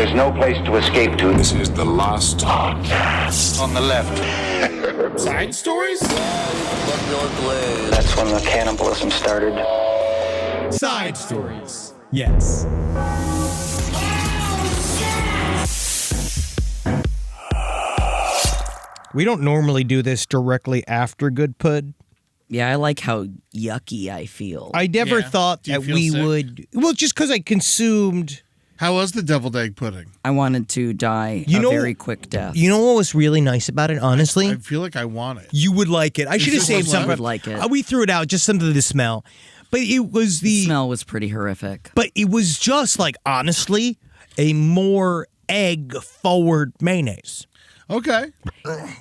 There's no place to escape to. This is the last podcast. On the left. Side stories? That's when the cannibalism started. Side stories. Yes. We don't normally do this directly after Good Pud. Yeah, I like how yucky I feel. I never Yeah. thought Do you that feel we sick? would. Well, just because I consumed. How was the deviled egg pudding? I wanted to die You a know- very quick death. You know what was really nice about it, honestly? I feel like I want it. You would like it. I should have this saved what some. you would like it? We threw it out, just something to smell. But it was the smell was pretty horrific. But it was just like, honestly, a more egg-forward mayonnaise. Okay.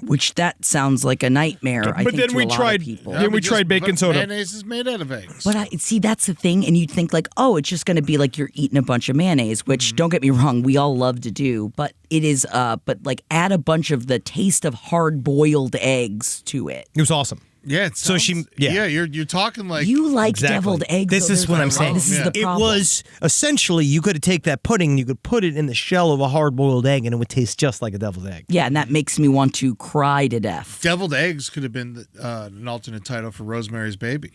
Which that sounds like a nightmare, I think, to a lot of people. Then we but tried baking but soda. Mayonnaise is made out of eggs. But I see that's the thing, and you'd think like, oh, it's just going to be like you're eating a bunch of mayonnaise, which don't get me wrong, we all love to do, but it is. But like add a bunch of the taste of hard-boiled eggs to it. It was awesome. yeah. It So she- sounds- yeah. You're talking like You like Exactly. deviled eggs. This though, is there's what a I'm saying. problem. This is the It problem. was essentially you could take that pudding and you could put it in the shell of a hard-boiled egg and it would taste just like a deviled egg. Yeah, and that makes me want to cry to death. deviled eggs could have been an alternate title for Rosemary's Baby.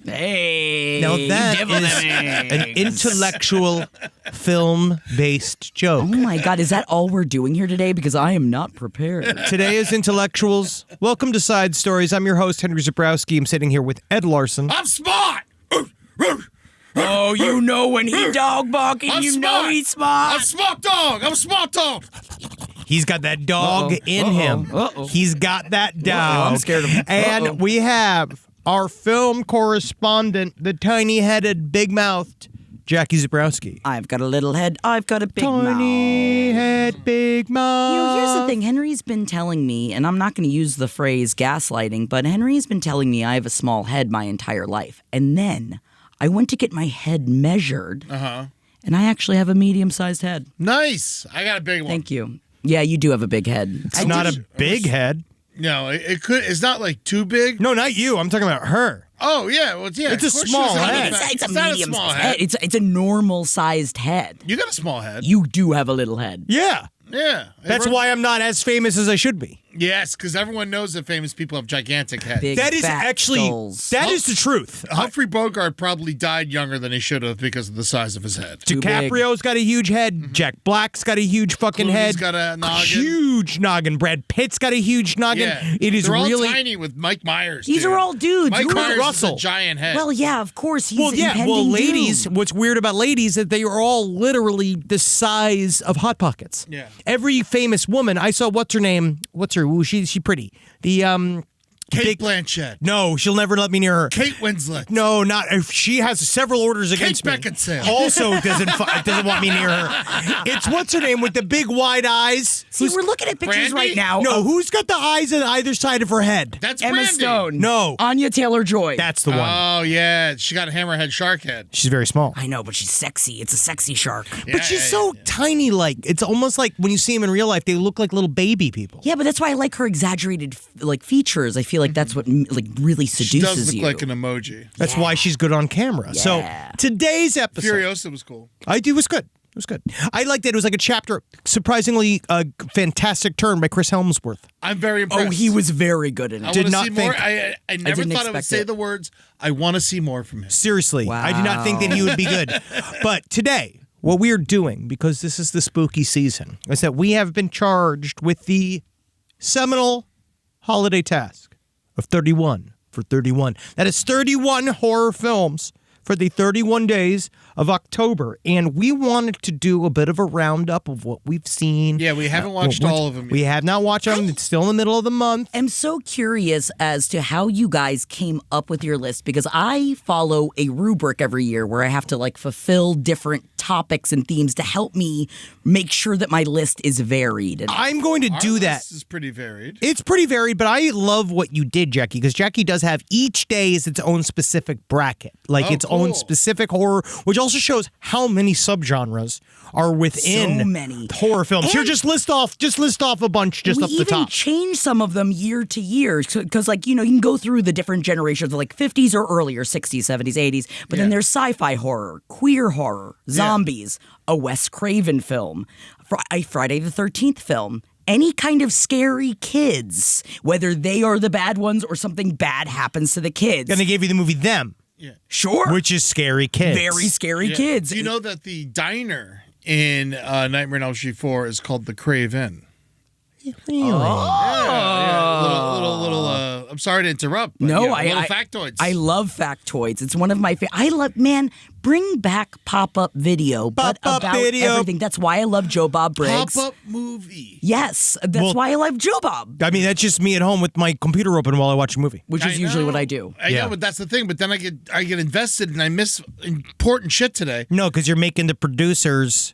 Hey, Now that is an intellectual film-based joke. Oh my God, is that all we're doing here today? Because I am not prepared. Today is Intellectuals. Welcome to Side Stories. I'm your host, Henry Zabrowski. I'm sitting here with Ed Larson. I'm smart. Oh, you know when he dog barking, I'm you smart. know he's smart. I'm a smart dog. I'm a smart dog. He's got that dog in him. He's got that dog. I'm scared of him. And we have our film correspondent, the tiny-headed, big-mouthed Jackie Zabrowski. I've got a little head. I've got a big mouth. Tiny head, big mouth. You know, here's the thing. Henry's been telling me, and I'm not going to use the phrase gaslighting, but Henry's been telling me I have a small head my entire life. And then I went to get my head measured, and I actually have a medium-sized head. Nice. I got a big one. Thank you. Yeah, you do have a big head. It's not a big head. No, it could. It's not like too big. No, not you. I'm talking about her. Oh yeah, well yeah. It's a of course small she doesn't head. have a- It's a not medium small sized head. It's a normal sized head. You got a small head. You do have a little head. Yeah. Yeah. That's why I'm not as famous as I should be. Yes, because everyone knows that famous people have gigantic heads. Big That is fat actually, skulls. that is the truth. Humphrey Bogart probably died younger than he should have because of the size of his head. Too big. DiCaprio's got a huge head. Jack Black's got a huge fucking Clooney's head. got a noggin. Huge noggin. Brad Pitt's got a huge noggin. Yeah, It is they're all really tiny with Mike Myers. These dude. are all dudes. Mike Look at Myers Russell. is a giant head. Well, yeah, of course. He's Well, yeah. impending Well, ladies, doom. what's weird about ladies is they are all literally the size of Hot Pockets. Yeah. Every famous woman, I saw, what's her name? What's her? Ooh, she pretty. The Kate big- Blanchett, No, she'll never let me near her. Kate Winslet. No, not if she has several orders against me. Beckinsale. Also doesn't want me near her. It's what's her name with the big wide eyes. See, we're looking at pictures Brandy? right now. No, of who's got the eyes on either side of her head? That's Emma Brandy. Stone. No. Anya Taylor-Joy. That's the one. Oh yeah, she got a hammerhead shark head. She's very small. I know, but she's sexy. It's a sexy shark. But she's so tiny, like, it's almost like when you see them in real life, they look like little baby people. Yeah, but that's why I like her exaggerated like features. I feel like that's what like really She seduces does look you. like an emoji. That's why she's good on camera. Yeah. So today's episode, Furiosa was cool. it was good. It was good. I liked it. It was like a chapter, surprisingly fantastic turn by Chris Helmsworth. I'm very impressed. Oh, he was very good in I it. Did wanna not see more. think- I never didn't thought I would expect say it. the words. I want to see more from him. Seriously, I did not think that he would be good. But today, what we are doing, because this is the spooky season, is that we have been charged with the seminal holiday task of 31 for 31. That is 31 horror films for the 31 days of October. And we wanted to do a bit of a roundup of what we've seen. Yeah, we haven't watched all of them yet. We have not watched them. It's still in the middle of the month. I'm so curious as to how you guys came up with your list because I follow a rubric every year where I have to like fulfill different topics and themes to help me make sure that my list is varied. And I'm going to do that. This is pretty varied. It's pretty varied, but I love what you did, Jackie, because Jackie does have each day is its own specific bracket. Like it's own specific horror, which also shows how many subgenres are within So many. horror films. Here, And- just list off a bunch just we up the even top. change some of them year to year because, like, you can go through the different generations, like 50s or earlier, 60s, 70s, 80s. But then there's sci-fi horror, queer horror, zombies, a Wes Craven film, a Friday the 13th film. Any kind of scary kids, whether they are the bad ones or something bad happens to the kids. And they gave you the movie Them, Sure. which is scary kids. Very scary Yeah. kids. Do you know that the diner in Nightmare on Elm Street 4 is called the Crave Inn? Really? Little. I'm sorry to interrupt. But No, little factoids. I love factoids. It's one of my favorite. Bring back pop-up video, but Pop-up about video. everything. That's why I love Joe Bob Briggs. Pop-up movie. Yes, that's why I love Joe Bob, I mean, that's just me at home with my computer open while I watch a movie. which is usually what I do. I Yeah. know, but that's the thing. But then I get invested and I miss important shit today. No, because you're making the producers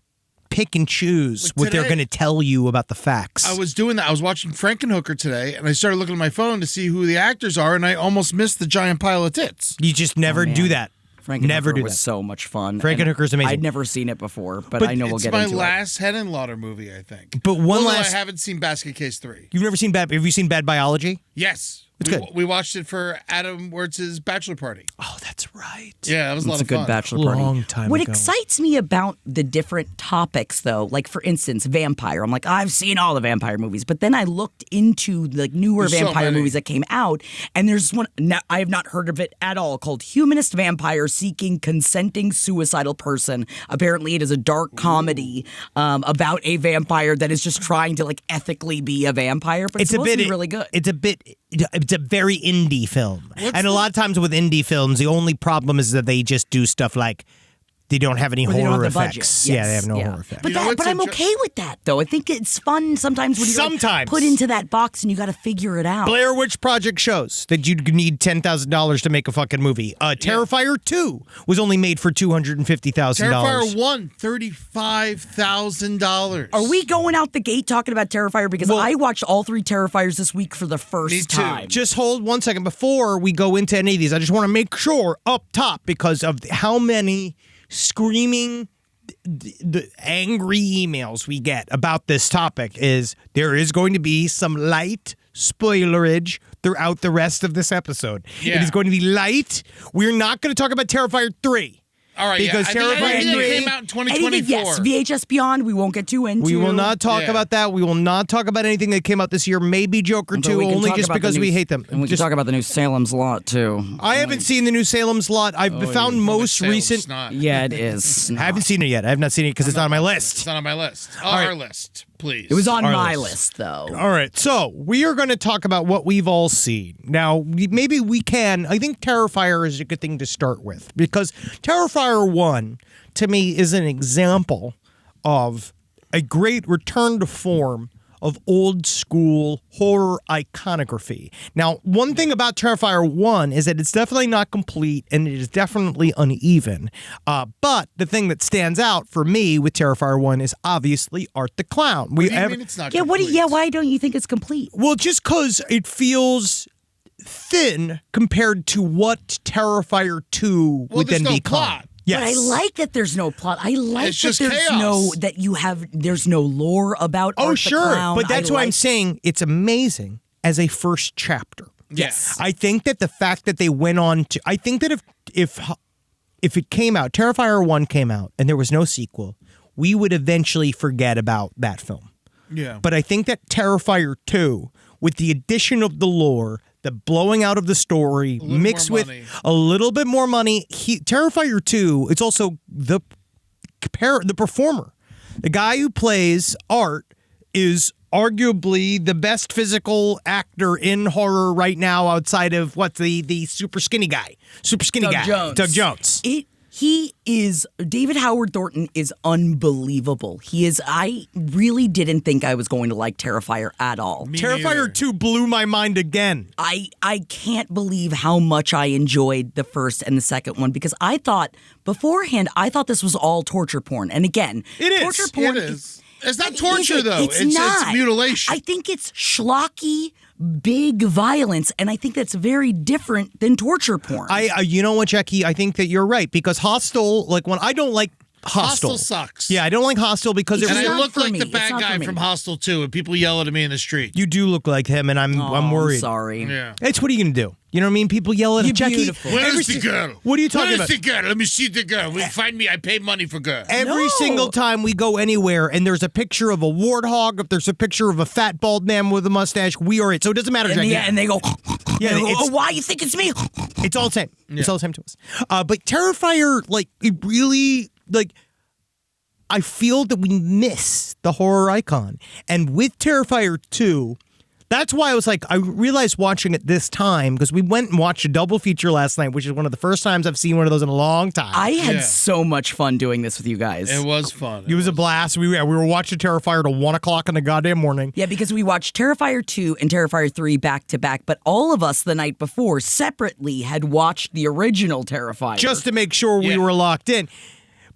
pick and choose Like what they're today- going to tell you about the facts. I was doing that. I was watching Frankenhooker today, and I started looking at my phone to see who the actors are, and I almost missed the giant pile of tits. You just never do that. Frankenhooker Never do was that. so much fun. Frankenhooker's And amazing. I'd never seen it before, but But I know we'll it's get my into it. last Henenlotter movie, I think. But one Although last- I haven't seen Basket Case 3. You've never seen Bad? Have you seen Bad Biology? Yes. It's we, good. We watched it for Adam Wertz's bachelor party. Oh, that's right. Yeah, that was a lot It's a of good fun. bachelor party. Long time What ago. excites me about the different topics, though, like for instance, vampire. I'm like, I've seen all the vampire movies, but then I looked into the newer There's so vampire many. movies that came out, and there's one I have not heard of it at all called "Humanist Vampire Seeking Consenting Suicidal Person." Apparently, it is a dark comedy about a vampire that is just trying to like ethically be a vampire, but it's supposed to be really good. It's a very indie film. And a lot of times with indie films, the only problem is that they just do stuff like they don't have any Or they don't horror have the budget. effects. Yes, Yeah, they have no horror effects. But, You know what's I'm okay with that, though. I think it's fun sometimes when you're like, Sometimes. put into that box and you got to figure it out. Blair Witch Project shows that you need $10,000 to make a fucking movie. Terrifier 2 was only made for $250,000. Terrifier 1, $35,000. Are we going out the gate talking about Terrifier? Because I watched all 3 Terrifiers this week for the first Me too. time. Just hold 1 second before we go into any of these. I just want to make sure up top because of how many screaming the angry emails we get about this topic is there is going to be some light spoilerage throughout the rest of this episode. It Yeah. is going to be light. We're not going to talk about Terrifier 3. All right, Because yeah. I think Terrifier anything that 3 came out in Anything, 2024. yes, VHS Beyond, we won't get too into. We will not talk Yeah. about that. We will not talk about anything that came out this year. Maybe Joker Although 2, we can only talk just about the because new- we hate them. And we can Just- talk about the new Salem's Lot, too. I haven't seen the new Salem's Lot. I've found most Salem recent. snot. Yeah, it is. I haven't seen it yet. I have not seen it because it's not on my It's list. not on my list. right. Our list, please. It was on Our my list. list, though. All right, so we are going to talk about what we've all seen. Now, maybe we can. I think Terrifier is a good thing to start with because Terrifier 1, to me, is an example of a great return to form of old school horror iconography. Now, one thing about Terrifier 1 is that it's definitely not complete and it is definitely uneven. But the thing that stands out for me with Terrifier 1 is obviously Art the Clown. What do you mean it's not Yeah, complete? why don't you think it's complete? Well, just because it feels thin compared to what Terrifier 2 would there's then no become. plot. Yes. But I like that there's no plot. I like It's that just there's chaos. there's no lore about Oh, Art the sure. Clown. But that's I why I'm like- saying it's amazing as a first chapter. Yes. I think that the fact that they went on to, I think that if it came out, Terrifier 1 came out and there was no sequel, we would eventually forget about that film. Yeah. But I think that Terrifier 2, with the addition of the lore, the blowing out of the story, mixed more with money. a little bit more money, Terrifier 2, it's also the performer. The guy who plays Art is arguably the best physical actor in horror right now outside of the super skinny guy. Super skinny Doug guy. Jones. Doug Jones. David Howard Thornton is unbelievable. He is. I really didn't think I was going to like Terrifier at all. Terrifier 2 blew my mind again. I can't believe how much I enjoyed the first and the second one because I thought beforehand this was all torture porn. And again, It is. torture porn It is. It's not It torture, isn't. though. It's not. It's mutilation. I think it's schlocky big violence, and I think that's very different than torture porn. You know what, Jackie? I think that you're right because Hostel, like when I don't like Hostel sucks. Yeah, I don't like Hostel because It's And not I look for like me. the It's bad not for guy me. from Hostel 2, and people yell at me in the street. you do look like him, and I'm worried. I'm sorry. Yeah. It's what are you gonna do? You know what I mean? People yell at You're Jackie. beautiful. Where every is the si- girl? What are you talking Where about? is the girl? Let me see the girl. Find me. I pay money for girl. Every No. single time we go anywhere and there's a picture of a warthog, if there's a picture of a fat bald man with a mustache, we are it. So it doesn't matter. Jackie. And they go, Yeah, they go, it's- oh, why you think it's me? It's all the same. It's all the same to us. But Terrifier, like, it really, like, I feel that we miss the horror icon. And with Terrifier 2, that's why I was like, I realized watching it this time, because we went and watched a double feature last night, which is one of the first times I've seen one of those in a long time. I had Yeah. so much fun doing this with you guys. It was fun. it was a blast. We were watching Terrifier till 1 o'clock in the goddamn morning. Yeah, because we watched Terrifier 2 and Terrifier 3 back to back, but all of us the night before separately had watched the original Terrifier. Just to make sure we Yeah. were locked in.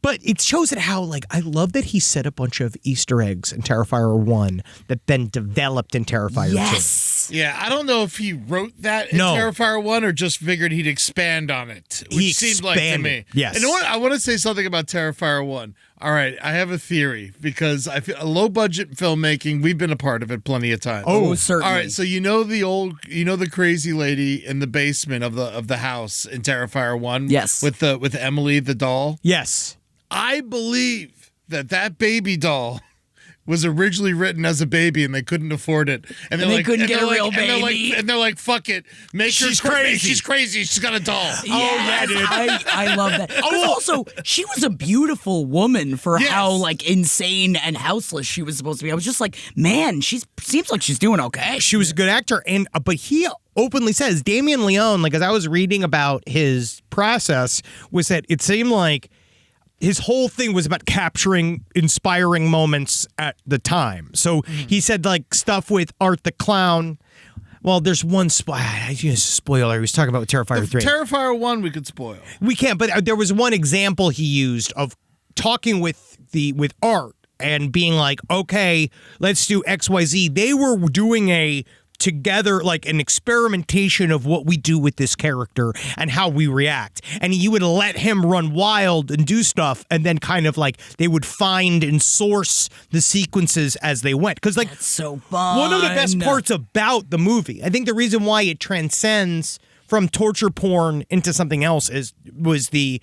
But it shows it how, like, I love that he set a bunch of Easter eggs in Terrifier 1 that then developed in Terrifier 2. yes. Yeah, I don't know if he wrote that in No. Terrifier 1 or just figured he'd expand on it, which He seemed like to me. expanded, yes. And you know what? I want to say something about Terrifier 1. All right, I have a theory because I feel low budget filmmaking, we've been a part of it plenty of times. Oh, certainly. All right, so you know the crazy lady in the basement of the house in Terrifier 1? Yes. With Emily the doll? Yes. I believe that baby doll was originally written as a baby and they couldn't afford it. And they couldn't get a real baby. And they're like, fuck it. She's crazy. She's crazy. She's got a doll. Yes, I love that. But also, she was a beautiful woman for Yes. how like insane and houseless she was supposed to be. I was just like, man, seems like she's doing okay. She was a good actor, and but he openly says Damien Leone, like as I was reading about his process, was that it seemed like his whole thing was about capturing inspiring moments at the time. So he said like stuff with Art the Clown. Well, there's one spoiler. He was talking about with Terrifier 3. Terrifier 1 we could spoil. We can't, but there was one example he used of talking with Art and being like, okay, let's do XYZ. They were doing together like an experimentation of what we do with this character and how we react. And you would let him run wild and do stuff, and then kind of like they would find and source the sequences as they went. Because like That's so fun. one of the best parts about the movie, I think the reason why it transcends from torture porn into something else was the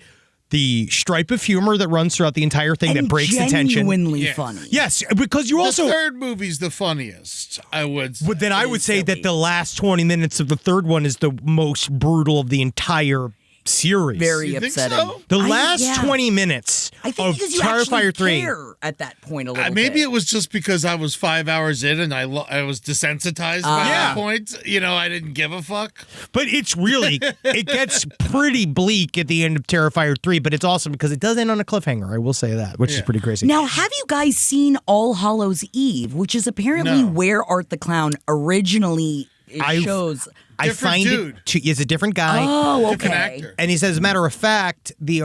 stripe of humor that runs throughout the entire thing that breaks the tension. Genuinely Yeah. funny. Yes, because you also. The third movie's the funniest, I would say. But then I It would is say silly. that the last 20 minutes of the third one is the most brutal of the entire series. Very You think upsetting. so? The last yeah. 20 minutes I think of because you actually Terrifier 3. care at that point a little bit. Maybe it was just because I was 5 hours in and I was desensitized by Yeah. that point. You know, I didn't give a fuck. But it's really, it gets pretty bleak at the end of Terrifier 3, but it's awesome because it does end on a cliffhanger, I will say that, which is pretty crazy. Now, have you guys seen All Hallows Eve, which is apparently No. where Art the Clown originally I've- shows? I Different find dude. it's a different guy. Oh, Different okay. actor. And he says, as a matter of fact, the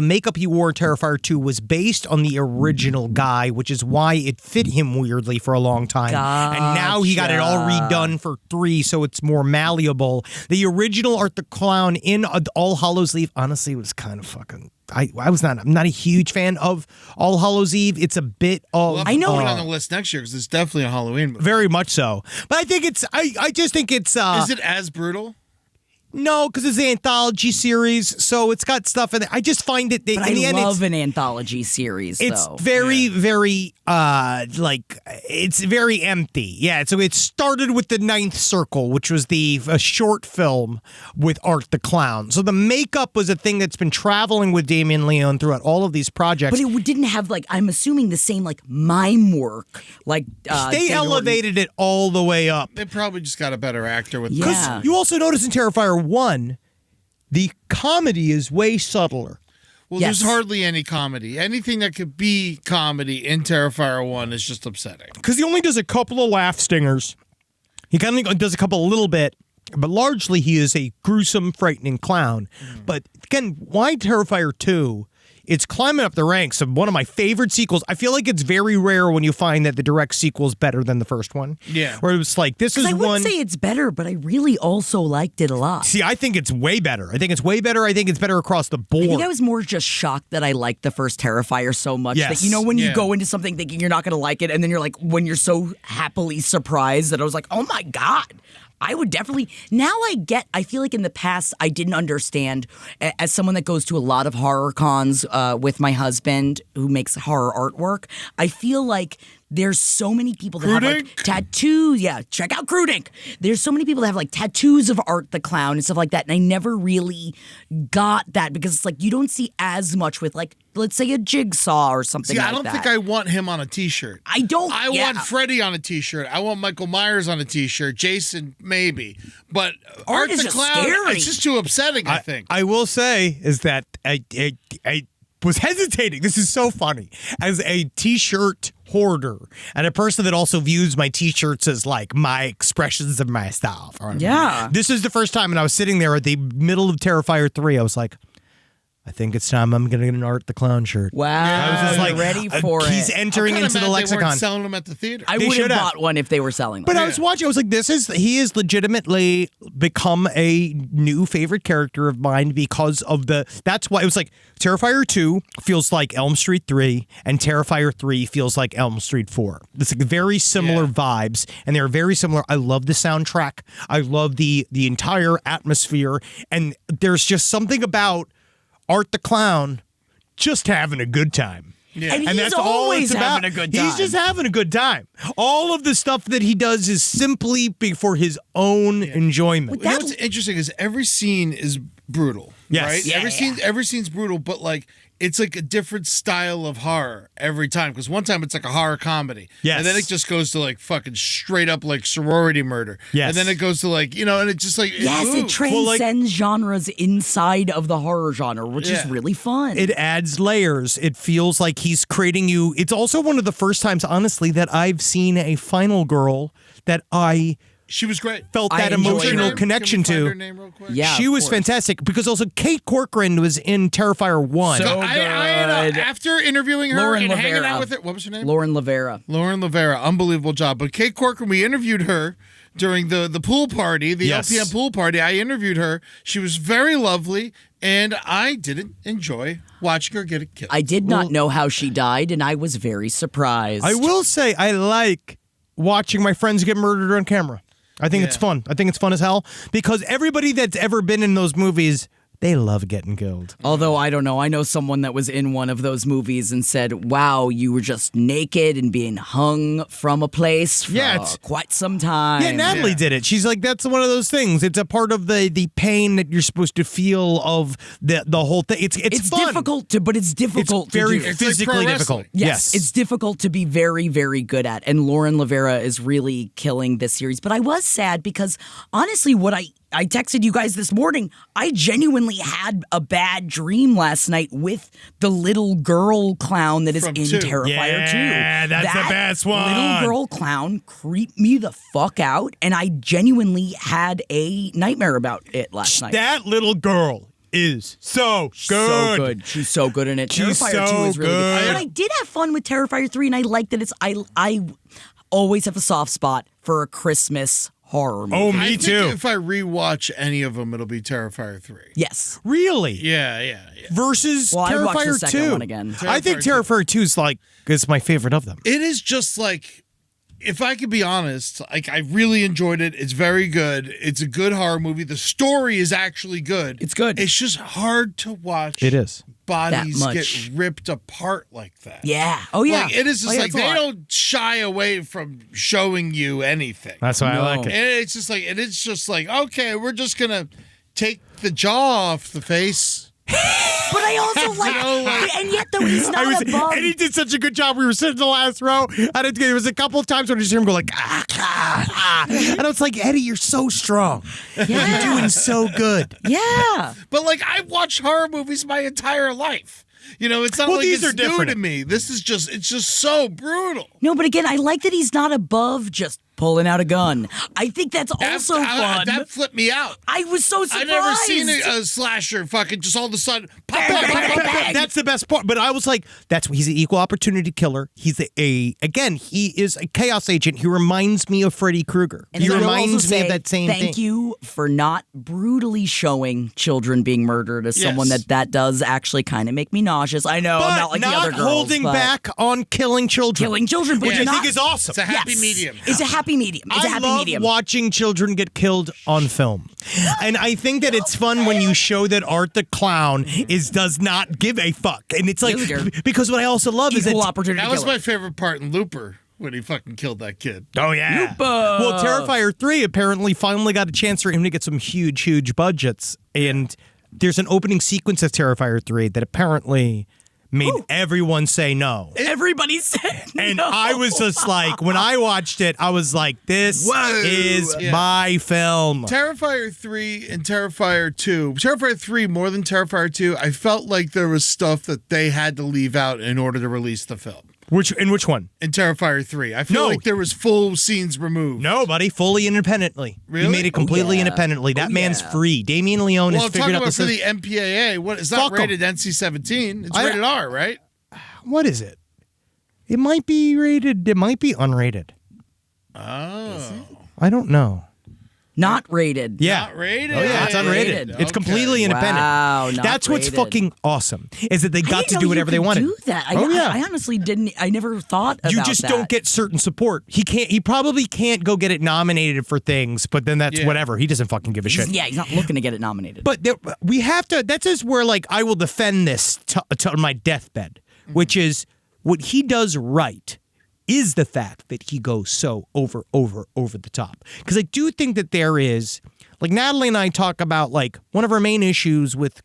makeup he wore in Terrifier 2 was based on the original guy, which is why it fit him weirdly for a long time. And now he got it all redone for 3, so it's more malleable. The original Art the Clown in All Hallows Eve, honestly, was kind of fucking. I'm not a huge fan of All Hallows Eve. It's a bit of. We'll have to put it on the list next year because it's definitely a Halloween movie. Very much so. But I think it's. I just think it's. Is it as brutal? No, because it's an anthology series, so it's got stuff in it. I just find it. But in the I end, love an anthology series, it's though. very, very, like, it's very empty. Yeah, so it started with The Ninth Circle, which was a short film with Art the Clown. So the makeup was a thing that's been traveling with Damien Leone throughout all of these projects. But it didn't have, like, I'm assuming the same, like, mime work. Like, they Dana elevated it all the way up. They probably just got a better actor with Yeah. this. You also notice in Terrifier 1, the comedy is way subtler. Well, Yes. there's hardly any comedy. Anything that could be comedy in Terrifier 1 is just upsetting. Because he only does a couple of laugh stingers. He kind of does a couple a little bit, but largely he is a gruesome, frightening clown. But again, why Terrifier 2 it's climbing up the ranks of one of my favorite sequels. I feel like it's very rare when you find that the direct sequel is better than the first one. Yeah. Where it was like, this is I one. wouldn't say it's better, but I really also liked it a lot. See, I think it's way better. I think it's way better. I think it's better across the board. I think I was more just shocked that I liked the first Terrifier so much Yes. that, you know, when you Yeah. go into something thinking you're not going to like it, and then you're like, when you're so happily surprised that I was like, oh my God. I would definitely, now I feel like in the past I didn't understand, as someone that goes to a lot of horror cons with my husband who makes horror artwork, I feel like there's so many people that have like tattoos. Yeah, check out Crude Ink. There's so many people that have like tattoos of Art the Clown and stuff like that. And I never really got that because it's like you don't see as much with like, let's say a Jigsaw or something See, like I don't that. think I want him on a T-shirt. I don't. I want Freddy on a T-shirt. I want Michael Myers on a T-shirt. Jason, maybe. But Art is the just Clown, scary. it's just too upsetting, I think. I will say is that I was hesitating. This is so funny. As a T-shirt hoarder and a person that also views my T-shirts as like my expressions of myself. Yeah. This is the first time, and I was sitting there at the middle of Terrifier 3. I was like, I think it's time I'm going to get an Art the Clown shirt. Wow. I was just like, ready for he's it. entering I'm into kinda the mad lexicon. They weren't selling them at the theater. I They would have should have. bought one if they were selling But them. I was watching. I was like, he is legitimately become a new favorite character of mine because of that's why it was like Terrifier 2 feels like Elm Street 3 and Terrifier 3 feels like Elm Street 4. It's like very similar vibes and they're very similar. I love the soundtrack. I love the entire atmosphere. And there's just something about Art the Clown just having a good time. Yeah. And And he's that's all always it's about. having a good time. He's just having a good time. All of the stuff that he does is simply for his own enjoyment. You know what's interesting is every scene is brutal, Yes. right? Yeah, Every scene's brutal, but like it's like a different style of horror every time. Because one time it's like a horror comedy, Yes. and then it just goes to like fucking straight up like sorority murder, Yes. and then it goes to like and it just like Yes, it moves. transcends genres inside of the horror genre, which is Yeah. really fun. It adds layers. It feels like he's creating you. It's also one of the first times, honestly, that I've seen a Final Girl that I She was great. felt I that enjoyed emotional her. connection Can we find her to. name real quick? Yeah, She of was course. fantastic because also Kate Corcoran was in Terrifier 1. So good. After interviewing her Lauren and hanging Lavera. out with her, what was her name? Lauren Lavera. Lauren Lavera, unbelievable job. But Kate Corcoran, we interviewed her during the pool party, the Yes. LPM pool party. I interviewed her. She was very lovely, and I didn't enjoy watching her get killed. I did not know how she died, and I was very surprised. I will say I like watching my friends get murdered on camera. I think it's fun. I think it's fun as hell because everybody that's ever been in those movies, they love getting killed. Although I don't know, I know someone that was in one of those movies and said, "Wow, you were just naked and being hung from a place for Yeah, it's- quite some time." Yeah, Natalie did it. She's like, that's one of those things. It's a part of the pain that you're supposed to feel of the whole thing. It's fun. difficult to, but it's difficult It's very to do. It's like physically pro difficult. wrestling. Yes, it's difficult to be very, very good at. And Lauren Lavera is really killing this series. But I was sad because honestly, what I texted you guys this morning, I genuinely had a bad dream last night with the little girl clown that is From in 2. Terrifier 2. Yeah, that's the That best one. Little girl clown creeped me the fuck out, and I genuinely had a nightmare about it last night. That little girl is so good. So good. She's so good in it. She's Terrifier 2 so is really good. good. But I did have fun with Terrifier 3, and I like that it's I always have a soft spot for a Christmas horror movie. Oh, I me think too. If I rewatch any of them, it'll be Terrifier 3. Yes. Really? Yeah. Versus Well, I'd watch the Terrifier second 2. one again. I think Terrifier 2 is like is my favorite of them. It is just like, if I could be honest, like I really enjoyed it. It's very good. It's a good horror movie. The story is actually good. It's good. It's just hard to watch. It is. Bodies That get much. ripped apart like that. Yeah. Oh, yeah. Like, it is just Oh, yeah, like it's a they lot. don't shy away from showing you anything. That's why No. I like And it. it's just like, okay, we're just gonna take the jaw off the face. But I also like, and yet though he's not above. And he did such a good job. We were sitting in the last row, and there was a couple of times when I just hear him go like, and I was like, Eddie, you're so strong. Yeah. You're doing so good. Yeah. But like I've watched horror movies my entire life. It's not Well, like these it's are new different. to me. It's just so brutal. No, but again, I like that he's not above just pulling out a gun. I think that's also fun. That flipped me out. I was so surprised. I've never seen a slasher fucking just all of a sudden pop, pop, pop, pop, pop. That's the best part. But I was like, he's an equal opportunity killer. He's he is a chaos agent. He reminds me of Freddy Krueger. And He I will reminds also me say, of that same thing. Thank you for not brutally showing children being murdered as someone that does actually kind of make me nauseous. I know, But I'm not like the other girls. holding but back on killing children. killing children, but Which I not, think is awesome. It's a happy Yes. medium. It's a happy medium. It's a I happy love medium. watching children get killed on film. And I think that it's fun when you show that Art the Clown does not give a fuck. And it's like, because what I also love is Equal that opportunity That was killer. my favorite part in Looper when he fucking killed that kid. Oh, yeah. Well, Terrifier 3 apparently finally got a chance for him to get some huge budgets. And there's an opening sequence of Terrifier 3 that apparently made everyone say no. Everybody said And no. I was just like, when I watched it, I was like, this is my film. Terrifier 3 and Terrifier 2. Terrifier 3 more than Terrifier 2. I felt like there was stuff that they had to leave out in order to release the film. Which one? In Terrifier 3. I feel No. like there was full scenes removed. No, buddy, fully independently. Really? He made it completely yeah. independently. That Oh, man's yeah. free. Damien Leone Well, has I'm figured talking out about the for system. the MPAA. What is Fuck not 'em. rated NC-17? It's I- rated R, right? What is it? It might be rated. It might be unrated. Oh. I don't know. Not rated. Yeah. Not rated. Oh, yeah, it's Not unrated. rated. It's Okay. completely independent. Wow, not That's what's rated. fucking awesome, is that they I got didn't to know do you whatever they could wanted. do that. Oh, yeah. I honestly didn't. I never thought about You just that. don't get certain support. He probably can't go get it nominated for things, but then that's Yeah. whatever. He doesn't fucking give a shit. Yeah, he's not looking to get it nominated. But we have to. That's just where like I will defend this to my deathbed, which is what he does right is the fact that he goes so over the top. Because I do think that there is, like Natalie and I talk about, like one of our main issues with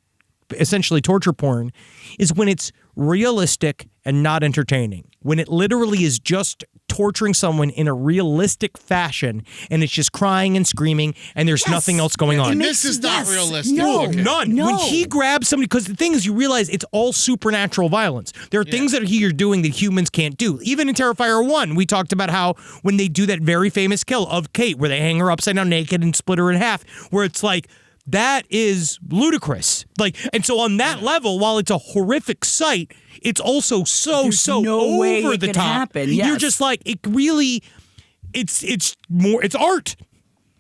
essentially torture porn is when it's realistic and not entertaining. When it literally is just torturing someone in a realistic fashion and it's just crying and screaming and there's nothing else going on. And this is not realistic. No, Okay. None. No. When he grabs somebody, because the thing is, you realize it's all supernatural violence. There are things that he are doing that humans can't do. Even in Terrifier 1, we talked about how when they do that very famous kill of Kate, where they hang her upside down naked and split her in half, where it's like, that is ludicrous. Like, and so on that level, while it's a horrific sight, it's also There's no way over it the could top. happen, You're yes. just like, it really, it's art.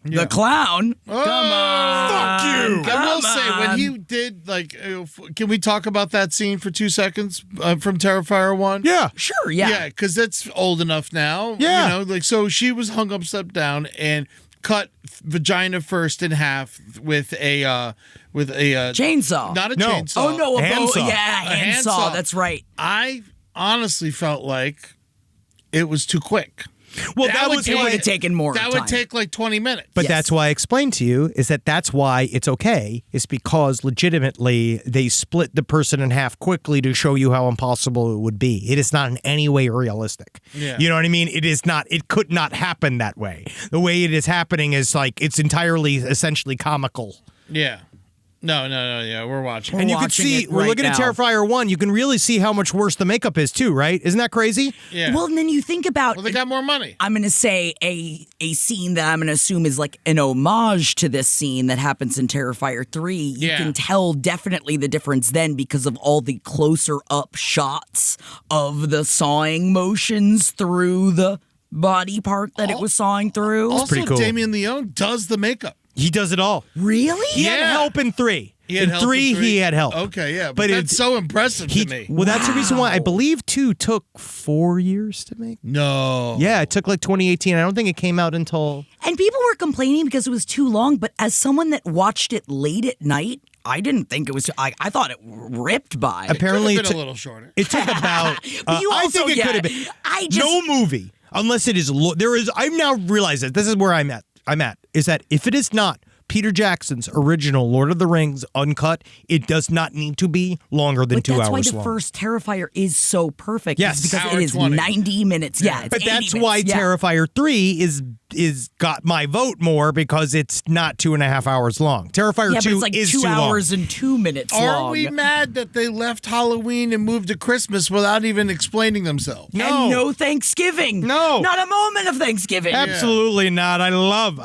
The clown. Come on. Fuck you. I will say, when he did, like, can we talk about that scene for 2 seconds from Terrifier 1? Yeah. Sure, yeah. Yeah, because that's old enough now. Yeah. You know, like, so she was hung upside down and cut vagina first in half with a Chainsaw. not a No. chainsaw. Oh, no. Handsaw. Yeah, A handsaw. handsaw. That's right. I honestly felt like it was too quick. Well, That that would was It take- would have taken more That time. would take like 20 minutes. But Yes. that's why I explained to you is that's why it's okay, is because legitimately they split the person in half quickly to show you how impossible it would be. It is not in any way realistic. Yeah. You know what I mean? It is not, it could not happen that way. The way it is happening is like, it's entirely essentially comical. Yeah. No, yeah, we're watching. And you can watching see, it we're right looking at now. Terrifier 1, you can really see how much worse the makeup is too, right? Isn't that crazy? Yeah. Well, and then you think about Well, they got more money. I'm going to say a scene that I'm going to assume is like an homage to this scene that happens in Terrifier 3. You Yeah. can tell definitely the difference then because of all the closer up shots of the sawing motions through the body part that it was sawing through. Also, pretty cool. Damien Leone does the makeup. He does it all. Really? He had Yeah. help in 3. He had in help 3, he had help. Okay, yeah, but But that's it- so impressive to me. Well, that's the reason why I Wow. believe 2 took 4 years to make. No. Yeah, it took like 2018. I don't think it came out until. And people were complaining because it was too long, but as someone that watched it late at night, I didn't think it was. I thought it ripped by. Apparently, Could have it been a took, little shorter. it took about. But you I also- think it yeah, could have been. I just- no movie, unless it is. There is. I've now realized that this is where I'm at. Is that if it is not Peter Jackson's original Lord of the Rings uncut, it does not need to be longer than But 2 that's hours why the long. first Terrifier is so perfect. Yes. It's because Hour it is 20. 90 minutes. Yeah, it's But 80 that's minutes. why Yeah. Terrifier 3 is got my vote more because it's not 2.5 hours long. Terrifier Yeah, 2 but it's like is 2 too hours long. and 2 minutes Are long. we mad that they left Halloween and moved to Christmas without even explaining themselves? And no Thanksgiving. No. Not a moment of Thanksgiving. Absolutely not. I love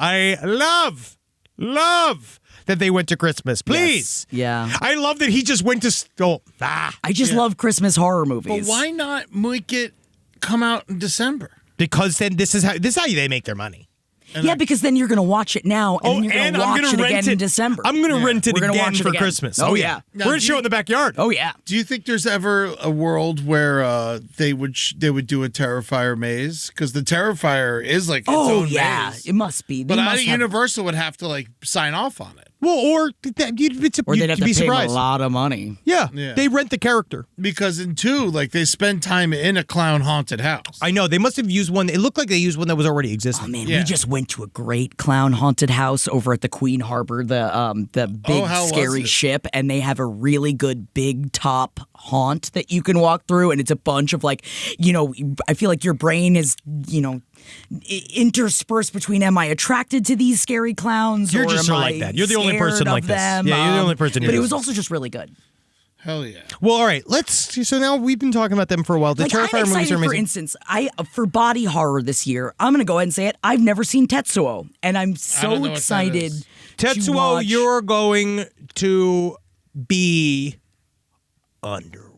that they went to Christmas. Please. Yeah. I love that he just went to. I just love Christmas horror movies. But why not make it come out in December? Because then this is how they make their money. Yeah, because then you're going to watch it now, and then you're going and to I'm watch gonna it rent again in December. I'm going to rent it We're gonna again watch it for again. Christmas. Oh, yeah. Now, We're going do to show it you- in the backyard. Oh, yeah. Do you think there's ever a world where they would do a Terrifier maze? Because the Terrifier is like its Oh, own yeah. maze. It must be. They But must have, Universal would have to like sign off on it Well, or you'd or they'd have to be pay them a surprised. lot of money. Yeah, Yeah. they rent the character. because in 2, like they spend time in a clown haunted house. I know they must have used one. It looked like they used one that was already existing. Oh man, Yeah. we just went to a great clown haunted house over at the Queen Harbor, the big how was scary it? ship, and they have a really good big top haunt that you can walk through, and it's a bunch of like, I feel like your brain is, interspersed between am I attracted to these scary clowns You're or just am so like I that. You're the only scared person of like this. them? Yeah, you're the only person who But it does was this. also just really good. Hell yeah. Well, all right. So now we've been talking about them for a while. The Like, I'm Terrifier movies excited, are for amazing. instance, for body horror this year, I'm going to go ahead and say it. I've never seen Tetsuo, and I'm don't so know what that excited. is. to Tetsuo, watch- you're going to be underwhelmed.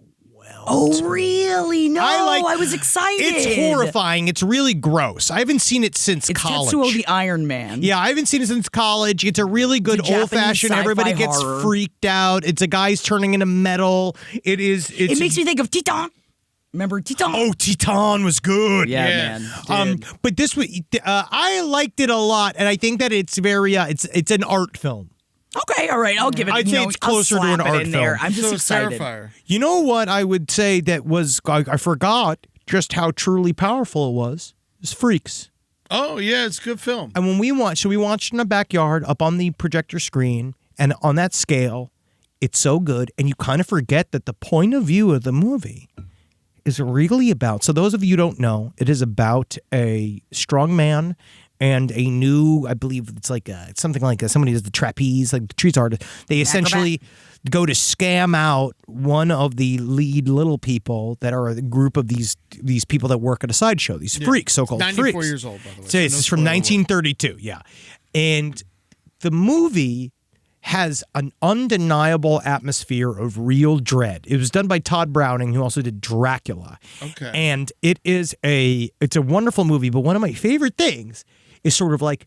Oh, really? No, I was excited. It's horrifying. It's really gross. I haven't seen it since It's college. Tetsuo the Iron Man. Yeah, I haven't seen it since college. It's a really good It's a Japanese old-fashioned. Everybody sci-fi gets horror. freaked out. It's a guy's turning into metal. It's It makes me think of Titan. Remember Titan? Oh, Titan was good. yeah, man. But this was I liked it a lot, and I think that it's very it's an art film. Okay, all right. I'll give it. I'd say it's closer to an I'll slap it art in there. film. I'm just So excited. Terrifier. You know what I would say that was I forgot just how truly powerful it was. Is Freaks. Oh yeah, it's a good film. And when we watched in the backyard up on the projector screen, and on that scale, it's so good, and you kind of forget that the point of view of the movie is really about. So those of you who don't know, it is about a strong man and a new, I believe it's like it's something like somebody does the trapeze, like the street artist. They essentially go to scam out one of the lead little people that are a group of these people that work at a sideshow, these freaks, so-called 94 freaks. years old, by the way. So so this no is from spoiler alert. 1932, yeah. And the movie has an undeniable atmosphere of real dread. It was done by Todd Browning, who also did Dracula. Okay. And it's a wonderful movie, but one of my favorite things is sort of like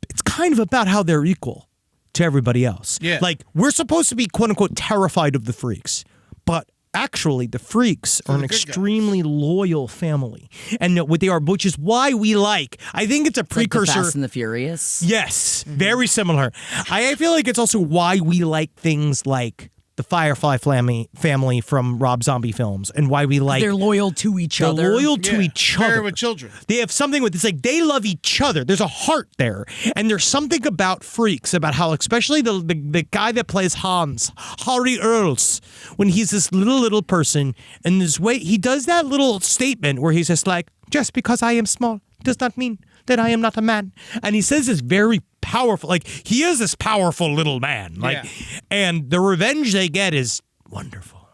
it's kind of about how they're equal to everybody else. Yeah. Like we're supposed to be quote unquote terrified of the freaks, but actually the freaks are an the good guys. extremely loyal family. And what they are, which is why we like, I think it's a Like the precursor. Fast and the Furious. Yes, very similar. I feel like it's also why we like things like the Firefly family from Rob Zombie films, and why we like They're loyal to each they're other. loyal to Yeah, each share other. with children. They have something with it's like they love each other. There's a heart there, and there's something about Freaks about how, especially the guy that plays Hans, Harry Earls, when he's this little person, and this way he does that little statement where he's just like, just because I am small does not mean that I am not a man. And he says this very powerful, like he is this powerful little man. Like, Yeah. and the revenge they get is wonderful.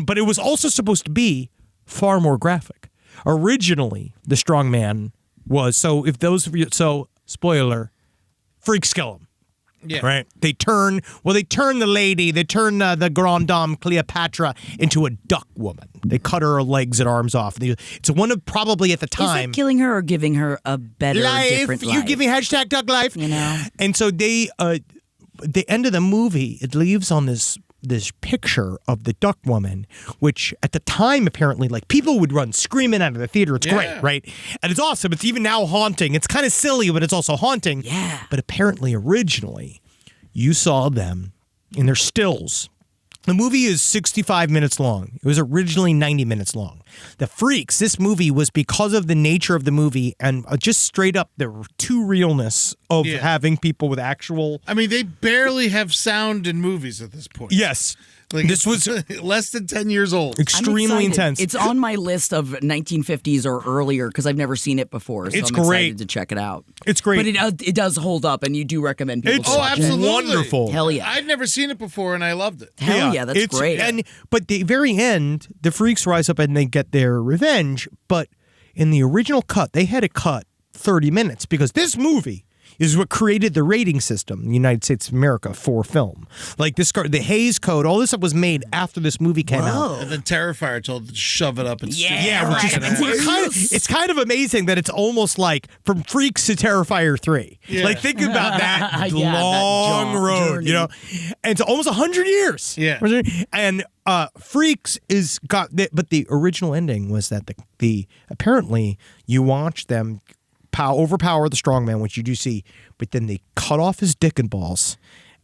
But it was also supposed to be far more graphic. Originally, the strong man was spoiler, freaks kill him. Yeah. Right. They turn the lady, the Grande Dame Cleopatra into a duck woman. They cut her legs and arms off. It's one of probably at the Is time that killing her or giving her a better, different life? You give me hashtag duck life. You know? And so the end of the movie, it leaves on this picture of the duck woman, which at the time apparently like people would run screaming out of the theater. It's great, right? And it's awesome. It's even now haunting. It's kind of silly, but it's also haunting. Yeah. But apparently originally you saw them in their stills The movie is 65 minutes long. It was originally 90 minutes long. The Freaks, this movie was because of the nature of the movie and just straight up the too realness of having people with actual... I mean, they barely have sound in movies at this point. Yes. Like, this was less than 10 years old. Extremely intense. It's on my list of 1950s or earlier because I've never seen it before. So It's I'm great. excited to check it out. It's great. But it does hold up, and you do recommend people It's to watch absolutely. it. wonderful. Hell yeah. I'd never seen it before, and I loved it. Hell yeah, that's It's- great. But the very end, the Freaks rise up and they get their revenge. But in the original cut, they had to cut 30 minutes because this movie is what created the rating system in the United States of America for film. Like the Hays Code, all this stuff was made after this movie came out. And then Terrifier told them to shove it up and Yeah, which right. is it's kind of amazing that it's almost like from Freaks to Terrifier 3. Yeah. Like think about that Yeah, that long road, journey. you know, and it's almost 100 years. Yeah. And Freaks is got, but the original ending was that the apparently you watch them overpower the strongman, which you do see, but then they cut off his dick and balls.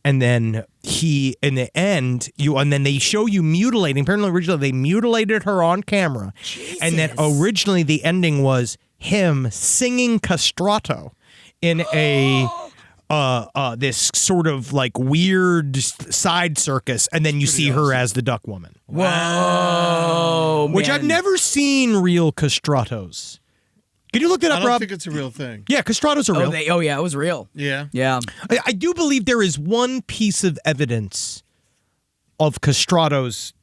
And then he, in the end, and then they show you mutilating. Apparently, originally they mutilated her on camera, and then originally the ending was him singing castrato in a this sort of like weird side circus, and then you see her as the duck woman. Whoa, Which man. I've never seen real castratos. Can you look that I up, don't Rob? think it's a real thing. Yeah, castratos are real. Oh yeah, it was real. Yeah. Yeah. I do believe there is one piece of evidence of castratos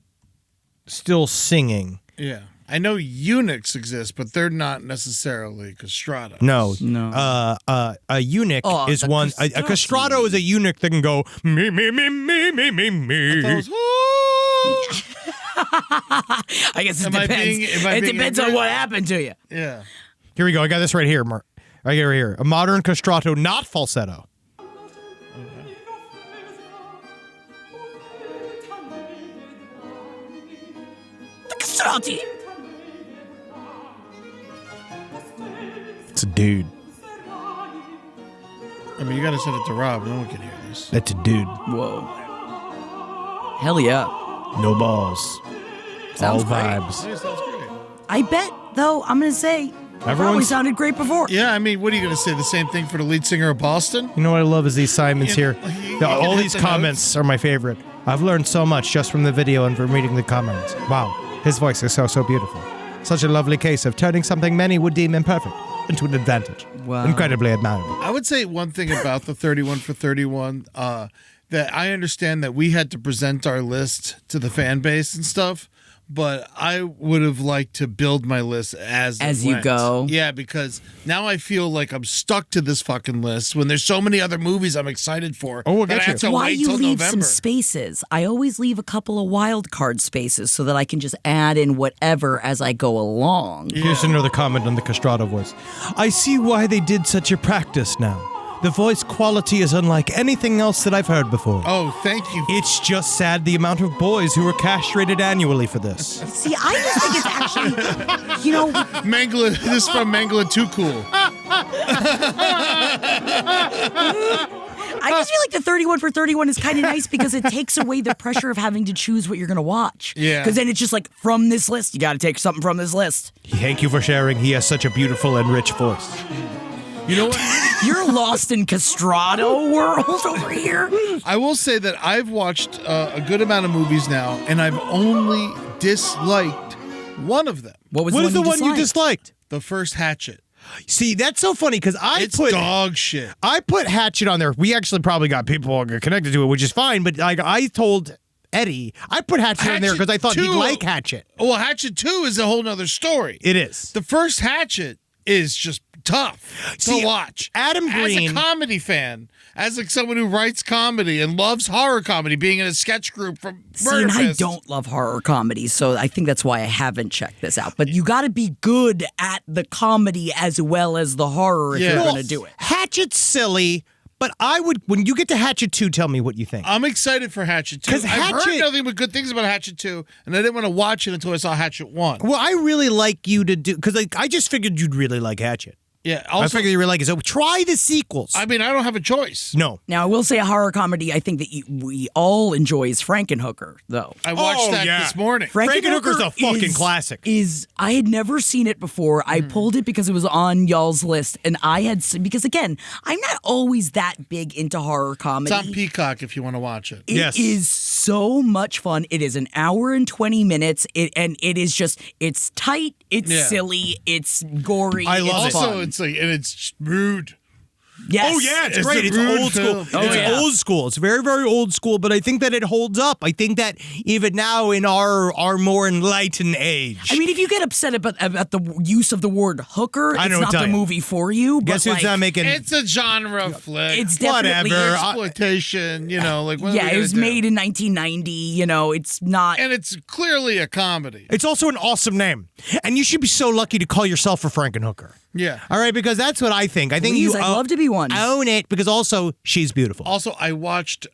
still singing. Yeah. I know eunuchs exist, but they're not necessarily castratos. No. A eunuch Oh, is the one. A castrati. castrato is a eunuch that can go me me me me me me me. Those, "Ooh." I guess it Am I depends. being- am I It being depends on ignorant? what happened to you. Yeah. Here we go. I got this right here, Mark. I got it right here. A modern castrato, not falsetto. The castrati. It's a dude. I mean, you got to send it to Rob. No one can hear this. That's a dude. Whoa. Hell yeah. No balls. Sounds All great. vibes. Yeah, sounds great. I bet, though, I'm going to say, probably Everyone's- sounded great before. Yeah, I mean, what are you going to say? The same thing for the lead singer of Boston? You know what I love is these Simons here. You All hit these the comments are my favorite. I've learned so much just from the video and from reading the comments. Wow, his voice is so beautiful. Such a lovely case of turning something many would deem imperfect into an advantage. Wow. Incredibly admirable. I would say one thing about the 31 for 31 that I understand that we had to present our list to the fan base and stuff, but I would have liked to build my list as it you went. go. Yeah, because now I feel like I'm stuck to this fucking list when there's so many other movies I'm excited for. Oh, we'll that get I you. have to Why wait you till leave November. some spaces? I always leave a couple of wild card spaces so that I can just add in whatever as I go along. Here's another comment on the castrato voice. I see why they did such a practice now. The voice quality is unlike anything else that I've heard before. Oh, thank you. It's just sad the amount of boys who are castrated annually for this. See, I just think it's actually, you know, Mangala, this is from Mangala Too Cool. I just feel like the 31 for 31 is kind of nice because it takes away the pressure of having to choose what you're going to watch. Yeah. Because then it's just like, from this list, you got to take something from this list. Thank you for sharing. He has such a beautiful and rich voice. You know what? You're lost in castrato world over here. I will say that I've watched a good amount of movies now, and I've only disliked one of them. What was What is the you one you disliked? The first Hatchet. See, that's so funny because It's dog shit. I put Hatchet on there. We actually probably got people connected to it, which is fine. But like I told Eddie, I put Hatchet on there because I thought he'd 2 like Hatchet. Well, Hatchet 2 is a whole nother story. It is. The first Hatchet is just tough See, to watch. Adam Green- as a comedy fan, as like someone who writes comedy and loves horror comedy, being in a sketch group from See, and I Murderfist. don't love horror comedies, so I think that's why I haven't checked this out. But you got to be good at the comedy as well as the horror if Yeah. you're Well, going to do it. Hatchet's silly, but I would when you get to Hatchet 2, tell me what you think. I'm excited for Hatchet 2. 'Cause I've heard Hatchet- nothing but good things about Hatchet 2, and I didn't want to watch it until I saw Hatchet 1. Well, I really like you to do because I just figured you'd really like Hatchet. Yeah. I Also, figured you were like, so try the sequels. I mean, I don't have a choice. no. Now, I will say a horror comedy I think that we all enjoy is Frankenhooker, though. I watched that yeah. this morning. Frankenhooker's a fucking classic. I had never seen it before. I pulled it because it was on y'all's list, and because again, I'm not always that big into horror comedy. It's on Peacock if you want to watch it. It Yes. is so much fun. It is an hour and 20 minutes. It's tight, it's Yeah. silly, it's gory. I love it's it. Also, fun. it's like, and it's rude. Yes. Oh yeah, it's It's great. a It's rude old school. film. It's yeah. old school. It's very, very old school. But I think that it holds up. I think that even now in our more enlightened age, I mean, if you get upset about the use of the word hooker, I it's know what not to the tell you. movie for you. guess but who's like, not making? It's a genre flick. it's definitely Whatever. exploitation, like what are we yeah, it gonna was do? made in 1990. It's not. And it's clearly a comedy. It's also an awesome name, and you should be so lucky to call yourself a Frankenhooker. Yeah. All right, because that's what I think. I think Please, you I'd love to be one. Own it because also she's beautiful. Also, I watched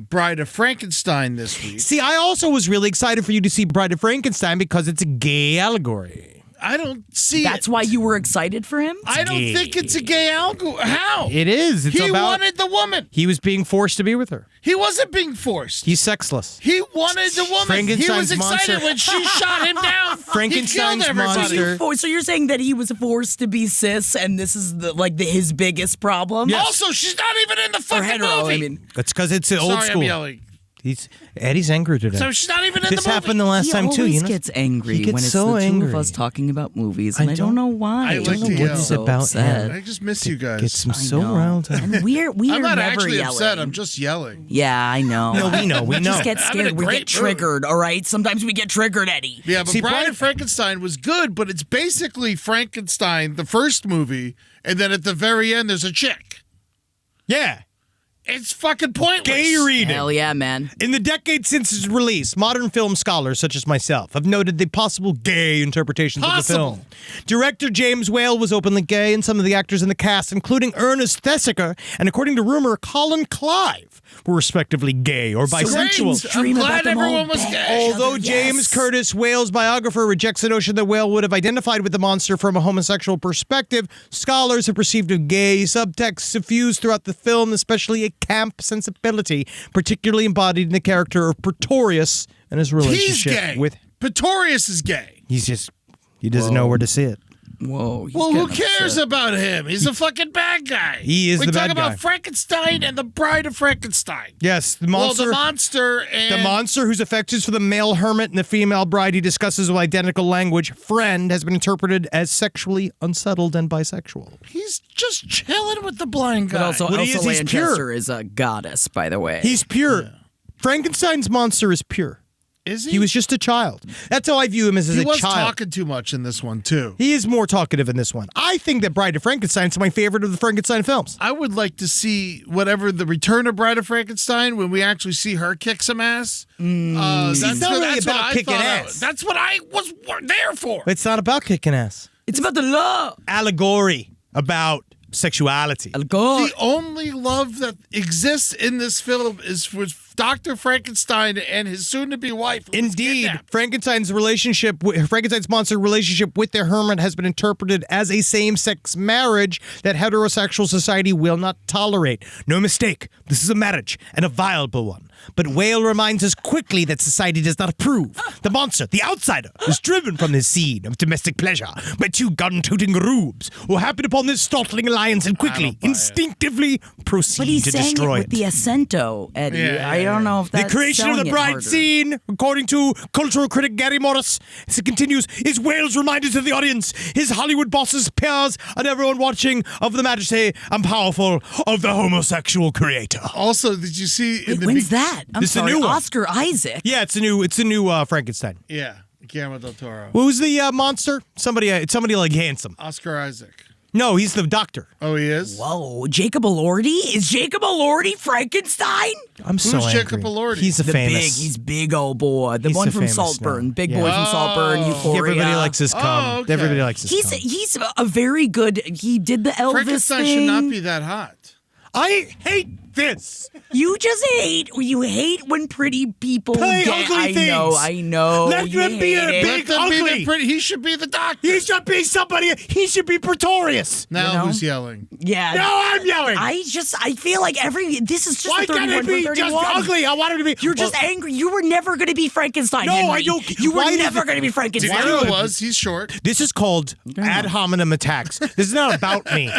Bride of Frankenstein this week. See, I also was really excited for you to see Bride of Frankenstein because it's a gay allegory. I don't see That's it. why you were excited for him. I don't think it's a gay algo. How? It is. It's He about wanted the woman. he was being forced to be with her. He wasn't being forced. He's sexless. He wanted the woman. He was Frankenstein's excited monster. when she shot him down. Frankenstein's he killed everybody. monster. So you're saying that he was forced to be cis, and this is his biggest problem? Also, she's not even in the Or fucking hetero, movie. I mean. That's because it's old Sorry, school. I'm yelling. Eddie's angry today. So she's not even in this the movie. happened the last He time too. always You know, gets angry He gets when it's so the two angry. of us talking about movies, and I don't know why. I like to get yell. so About upset. I just miss you guys. gets him I so know. riled up. And we're I'm not never actually yelling. upset. I'm just yelling. Yeah, I know. No, we know. We know. Just get I'm in a scared. We great get triggered. All right. Sometimes we get triggered, Eddie. Yeah, but See, Bride Bride- of Frankenstein was good, but it's basically Frankenstein, the first movie, and then at the very end, there's a chick. Yeah. It's fucking pointless. Gay reading. Hell yeah, man. In the decade since its release, modern film scholars such as myself have noted the possible gay interpretations of the film. Director James Whale was openly gay, and some of the actors in the cast, including Ernest Thesiger and, according to rumor, Colin Clive, were respectively gay or bisexual. Great. I'm Dream glad about them all everyone was back. gay. Although Yes. James Curtis, Whale's biographer, rejects the notion that Whale would have identified with the monster from a homosexual perspective, scholars have perceived a gay subtext suffused throughout the film, especially a camp sensibility, particularly embodied in the character of Pretorius and his He's relationship gay. with. Pretorius is gay. He doesn't know where to see it. Whoa. he's Well, who getting cares upset. about him? He's a fucking bad guy. He is we the talk bad about guy. Frankenstein and the Bride of Frankenstein. Yes, the Well, monster. the monster and The monster whose affections for the male hermit and the female bride he discusses with identical language, friend, has been interpreted as sexually unsettled and bisexual. he's just chilling with the blind guy. But also, What he Elsa is, he's pure. Lanchester is a goddess, by the way. He's pure. Frankenstein's monster is pure. is he? He was just a child. That's how I view him as He a was child. talking too much in this one too. He is more talkative in this one. I think that Bride of Frankenstein is my favorite of the Frankenstein films. I would like to see whatever the Return of Bride of Frankenstein when we actually see her kick some ass. It's not really that's what about I kicking thought ass. That's what I was there for. It's not about kicking ass. It's about the love. Allegory about sexuality. The only love that exists in this film is for Dr. Frankenstein and his soon-to-be wife. who was Indeed, kidnapped. Frankenstein's monster relationship with the hermit has been interpreted as a same-sex marriage that heterosexual society will not tolerate. No mistake, this is a marriage, and a viable one. But Whale reminds us quickly that society does not approve. The monster, the outsider, is driven from this scene of domestic pleasure by two gun-tooting rubes who happen upon this startling alliance and quickly, instinctively proceed But he to sang it destroy with the acento, Eddie. Yeah, I don't know if The that's creation of selling the it bride harder. scene, according to cultural critic Gary Morris, as it continues, is Wales reminders to the audience, his Hollywood bosses, peers, and everyone watching of the majesty and powerful of the homosexual creator. Also, did you see in Wait, the when's that? I'm This is a sorry, new one. Oscar Isaac. Yeah, it's a new Frankenstein. Yeah, Guillermo del Toro. What was the monster? Somebody like handsome. Oscar Isaac. No, he's the doctor. Oh, he is? Whoa, Jacob Elordi? Is Jacob Elordi Frankenstein? I'm so Who's angry. Jacob Elordi? He's a famous. He's big old boy. The He's one a from famous Saltburn. now. Big Yeah. boy from Saltburn, Euphoria. Everybody likes his cum. Oh, okay. Everybody likes his cum. He's a very good. He did the Elvis Frankenstein thing. should not be that hot. I hate this. You just hate. You hate when pretty people Play get. ugly I things. know. I know. Let you them be hate a it. big- Let them be ugly. the pretty. He should be the doctor. He should be somebody. He should be Pretorius. Now You know? who's yelling? Yeah. No, I'm yelling. I feel like this is just Why a 31 can't it be for just 31. ugly? I want him to be. You're just angry. You were never going to be Frankenstein. No, Henry. I don't- You were why does never it- going to be Frankenstein. De Niro was. He's short. This is called ad hominem attacks. This is not about me.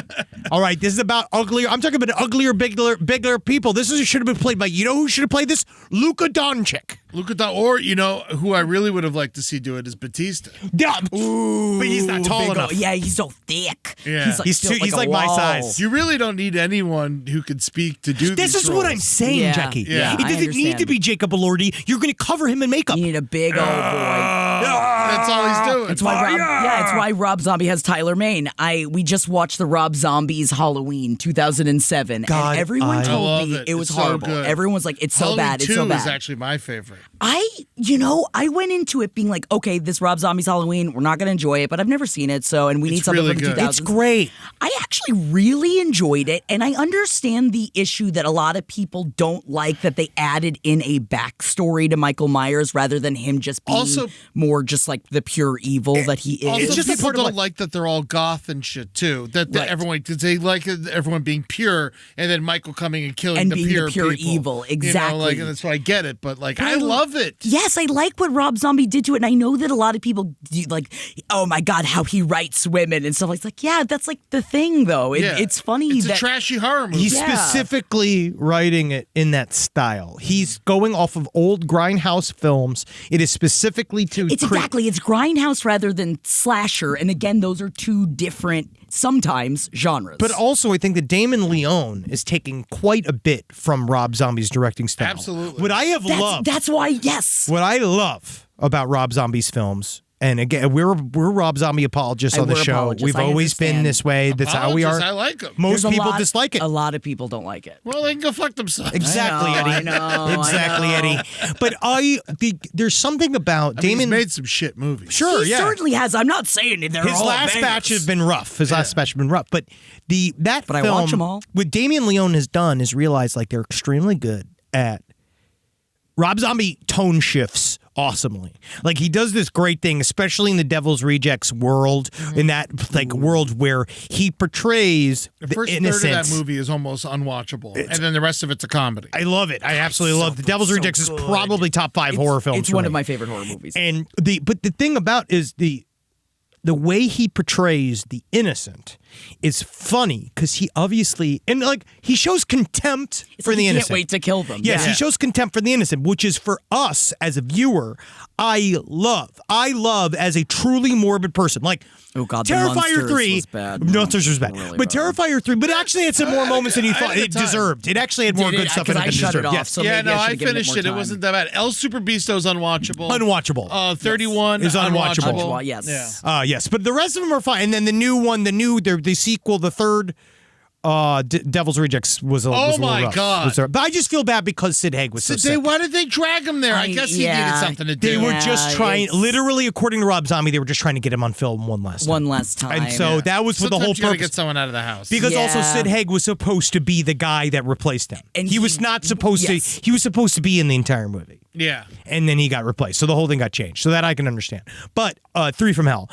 All right, this is about uglier. I'm talking about uglier, bigger people. This should have been played by. You know who should have played this? Luka Doncic. Look at that. Or, you know, who I really would have liked to see do it is Batista. Yeah, but he's not tall Big enough. yeah, he's so thick. Yeah. He's like, He's built too- he's a like my wall. size. You really don't need anyone who could speak to do This these is what roles. I'm saying, Yeah, Jackie. yeah, It I doesn't need to understand. be Jacob Elordi. You're going to cover him in makeup. You need a big old boy. That's all he's doing. It's why it's why Rob Zombie has Tyler Mane. We just watched the Rob Zombies Halloween 2007, God, and everyone I told love me it. it was It's so horrible. good. Everyone's like, it's so Halloween bad. It's 2 so is bad. actually my favorite. I went into it being like, okay, this Rob Zombies Halloween, we're not going to enjoy it, but I've never seen it, so and we need It's something really from the good. 2000s. It's great. I actually really enjoyed it, and I understand the issue that a lot of people don't like that they added in a backstory to Michael Myers rather than him just being Also- more just like the pure evil that he is. Also, It's just a people part of don't like that they're all goth and shit too. That Right. everyone, because they like everyone being pure, and then Michael coming and killing And the being the pure pure people. evil. You know, Exactly. like, and so I get it, but like, I I- love it. Yes, I like what Rob Zombie did to it, and I know that a lot of people do, like, oh my god, how he writes women and stuff. It's like, yeah, that's like the thing, though. Yeah. It's funny It's that a trashy horror movie. He's Yeah. specifically writing it in that style. He's going off of old Grindhouse films. It is specifically to it's Grindhouse rather than slasher, and again, those are two different sometimes genres. But also, I think that Damon Leone is taking quite a bit from Rob Zombie's directing style. Absolutely. What I have loved, that's why, yes. what I love about Rob Zombie's films, and again, we're Rob Zombie apologists on the We're show. apologists. We've I always been understand. this way. That's how we are. Apologists, I like him. Most There's a people lot- dislike it. A lot of people don't like it. Well, they can go fuck themselves. Exactly, I know, Eddie. I know, exactly, I know. Eddie. But there's something about I mean, Damon. he's made some shit movies. Sure, He yeah. certainly has. I'm not saying it. They're His all last bangers. batch has been rough. His last batch has been rough. But that But I film, watch 'em all. what Damien Leone has done is realize like they're extremely good at Rob Zombie tone shifts awesomely. Like he does this great thing, especially in the Devil's Rejects world, in that like world where he portrays The the first innocence. third of that movie is almost unwatchable, and then the rest of it's a comedy. I love it. I absolutely love it. The Devil's so Rejects is good. probably top 5 horror films. It's for one me. of my favorite horror movies. And but the thing about is the way he portrays the innocent is funny because he obviously and like he shows contempt It's for like the he innocent. can't wait to kill them. Yes, Yeah. he shows contempt for the innocent, which is for us as a viewer. I love as a truly morbid person. Like, Oh, God, The Terrifier Monsters 3. was bad. Monsters was bad. Really but bad. Terrifier 3, but actually had some more moments than you I had thought a it good time. deserved. It actually had more Did good it? stuff 'Cause in it I than it shut it deserved. off, Yes. so yeah, maybe no, I I should've given finished more it. It time. wasn't that bad. El Super Bisto's unwatchable. Unwatchable. 31 Is unwatchable. Unwatchable, yes. Yeah. Yes, but the rest of them are fine. And then the new one, the sequel, the third, Devil's Rejects was a, was a little my rough. God. Was there- but I just feel bad because Sid Haig was so sick. Why did they drag him there? I guess he yeah. needed something to do. They were Yeah, just trying, it's- literally, according to Rob Zombie, they were just trying to get him on film one last time. One last time. And so that was for the whole Sometimes you gotta purpose. get someone out of the house. Because also Yeah. Sid Haig was supposed to be the guy that replaced him. And he was he- not supposed yes. to. He was supposed to be in the entire movie. yeah. And then he got replaced. So the whole thing got changed. So that I can understand. But 3 from Hell.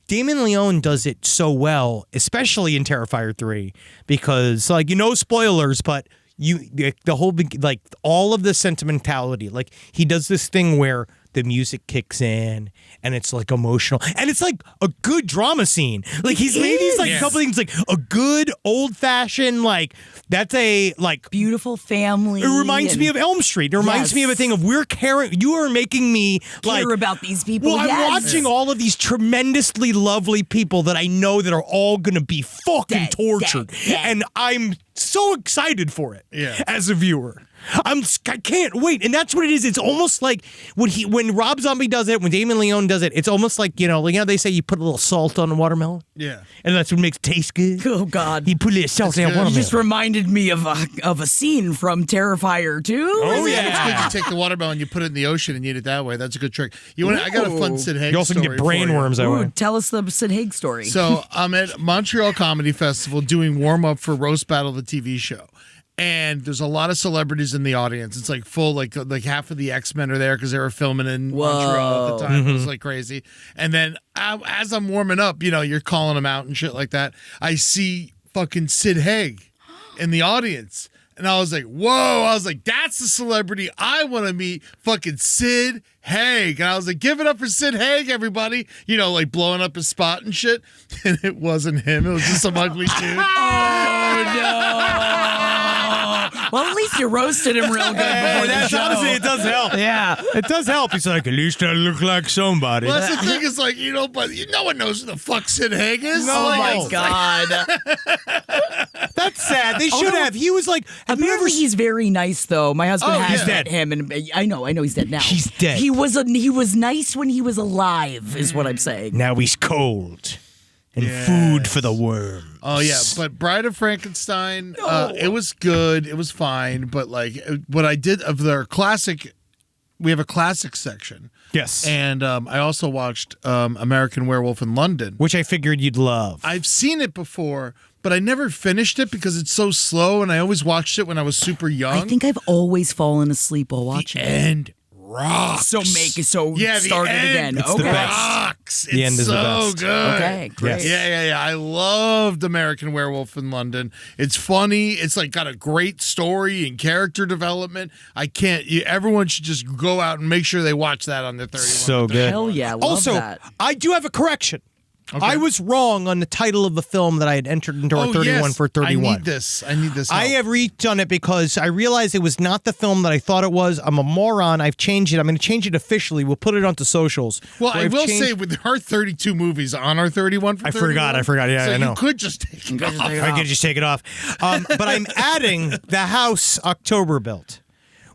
Damon Leone does it so well, especially in Terrifier 3, because like spoilers, but the whole like all of the sentimentality, like he does this thing where the music kicks in and it's like emotional and it's like a good drama scene. Like he's made these like Yes. couple things like a good old fashioned like that's a like beautiful family. it reminds me of Elm Street. It reminds Yes. me of a thing of we're caring. You are making me like care about these people. well, I'm yes. watching all of these tremendously lovely people that I know that are all going to be fucking Dead, tortured, dead. and I'm so excited for it. Yeah. As a viewer, I can't wait, and that's what it is. It's almost like when Rob Zombie does it, when Damon Leone does it, it's almost like they say you put a little salt on a watermelon, Yeah. and that's what makes it taste good. Oh God. You put a little salt on a good. You watermelon. just reminded me of a scene from Terrifier 2. Oh, Is it? yeah. It's good you take the watermelon, you put it in the ocean, and you eat it that way. That's a good trick. I got a fun Ooh. Sid Haig You also can story get brain for you. worms that way. Ooh, tell us the Sid Haig story. So I'm at Montreal Comedy Festival doing warm up for Roast Battle, the TV show. and there's a lot of celebrities in the audience. It's like full, like half of the X-Men are there because they were filming in Montreal at the time. It was like crazy. And then as I'm warming up, you're calling them out and shit like that. I see fucking Sid Haig in the audience. And I was like, whoa. I was like, that's the celebrity I want to meet, fucking Sid Haig. And I was like, give it up for Sid Haig, everybody. Like blowing up his spot and shit. And it wasn't him. It was just some ugly dude. Oh, no. Well, at least you roasted him real good before the show. Honestly, it does help. Yeah. It does help. He's like, at least I look like somebody. Well, that's the thing is like, but no one knows who the fuck Sid Haig is. No, Oh, Like, my it's God. That's sad. They should no. have. He was like, have you ever Apparently he's very nice though. My husband Oh, has he's met dead. him, and I know he's dead now. He's dead. He was nice when he was alive, is what I'm saying. Now he's cold and food for the worm. Oh yeah, but Bride of Frankenstein, it was good. It was fine, but like what I did of their classic, we have a classic section. Yes. And I also watched American Werewolf in London. Which I figured you'd love. I've seen it before, but I never finished it because it's so slow, and I always watched it when I was super young. I think I've always fallen asleep while watching it. And rocks. So the start it again. It's the Okay. best. Rocks. The It's end is the so best. good. Okay, great. Yeah. I loved American Werewolf in London. It's funny. It's like got a great story and character development. Everyone should just go out and make sure they watch that on their 31. So good. Hell yeah, love Also, that. I do have a correction. I was wrong on the title of the film that I had entered into our 31 for 31. I need this. I help. have redone it because I realized it was not the film that I thought it was. I'm a moron. I've changed it. I'm going to change it officially. We'll put it onto socials. Well, Where I I've will changed- say with our 32 movies on our 31 for I 31. forgot. Yeah, so I know. you could just take it off. I could just take it off. But I'm adding the house October built,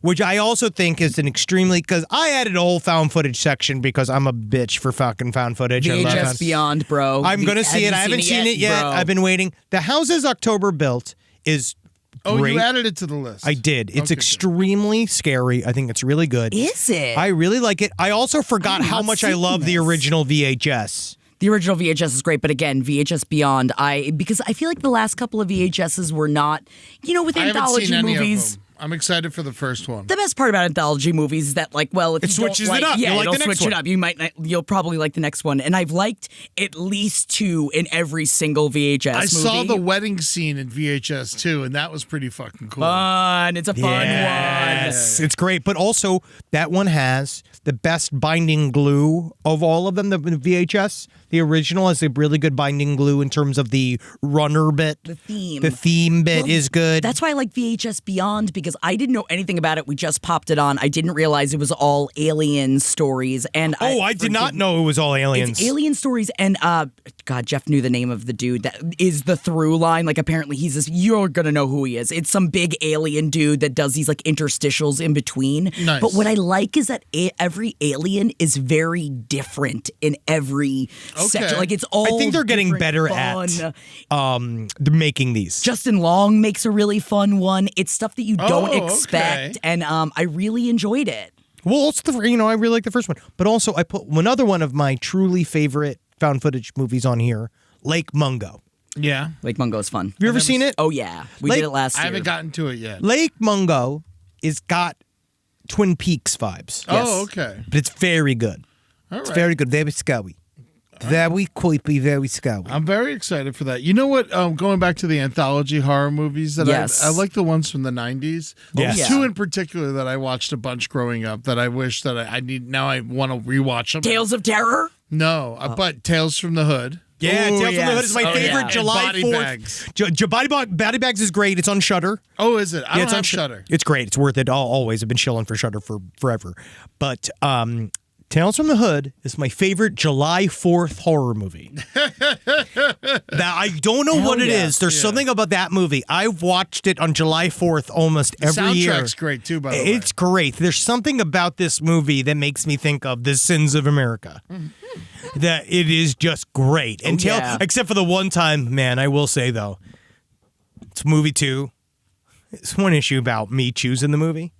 which I also think is an extremely, because I added a whole found footage section because I'm a bitch for fucking found footage. I love VHS found- Beyond, bro. I'm going to see it. I haven't seen it yet. bro. I've been waiting. The houses October built is Oh, great. you added it to the list. I did. It's Okay, good. extremely scary. I think it's really good. Is it? I really like it. I also forgot I've how not much I seen love the this. original VHS. The original VHS is great, but again, VHS Beyond, because I feel like the last couple of VHSs were not, with I haven't anthology seen any movies. of them. I'm excited for the first one. The best part about anthology movies is that, if It you don't switches it like, up. yeah, You'll like it'll the next switch it one. up. You'll probably like the next one. And I've liked at least 2 in every single VHS I movie. saw the wedding scene in VHS too, and that was pretty fucking cool. Fun. It's a fun one. Yes, it's great. But also, that one has the best binding glue of all of them. The VHS, the original, has a really good binding glue in terms of the runner bit. The theme. The theme bit Well, is good. That's why I like VHS Beyond, because I didn't know anything about it. We just popped it on. I didn't realize it was all alien stories. And I did not know it was all aliens. It's alien stories, and God, Jeff knew the name of the dude that is the through line. Like, apparently he's this. You're gonna know who he is. It's some big alien dude that does these like interstitials in between. Nice. But what I like is that every alien is very different in every section. Like, it's all. I think they're getting different, better fun. at they're making these. Justin Long makes a really fun one. It's stuff that you don't Oh, expect, okay. and I really enjoyed it. Well, also I really like the first one, but also I put another one of my truly favorite found footage movies on here, Lake Mungo. Yeah, Lake Mungo is fun. Have you ever seen it? Oh yeah, we Lake- did it last I year. haven't gotten to it yet. Lake Mungo is got Twin Peaks vibes, Oh, okay. but it's very good. All It's right. very good. Very scary. Very creepy, very scary. I'm very excited for that. You know what? Going back to the anthology horror movies that Yes. I like the ones from the 90s. Yes. There's 2 in particular that I watched a bunch growing up that I wish that I need. Now I want to rewatch them. Tales of Terror. No, but Tales from the Hood. Yeah, Ooh, Tales from the Hood yes. is my Oh, favorite. yeah. July And Body 4th. Bags. Body Bags is great. It's on Shudder. Oh, is it? I don't it's on have Shudder. It's great. It's worth it. Always. I've been chilling for Shudder for forever. But Tales from the Hood is my favorite July 4th horror movie. Now, I don't know what it yeah. is. There's something about that movie. I've watched it on July 4th almost every year. Soundtrack's great too, by the way. It's great. There's something about this movie that makes me think of The Sins of America. That it is just great. And yeah. except for the one time, man, I will say though, it's movie 2. It's one issue about me choosing the movie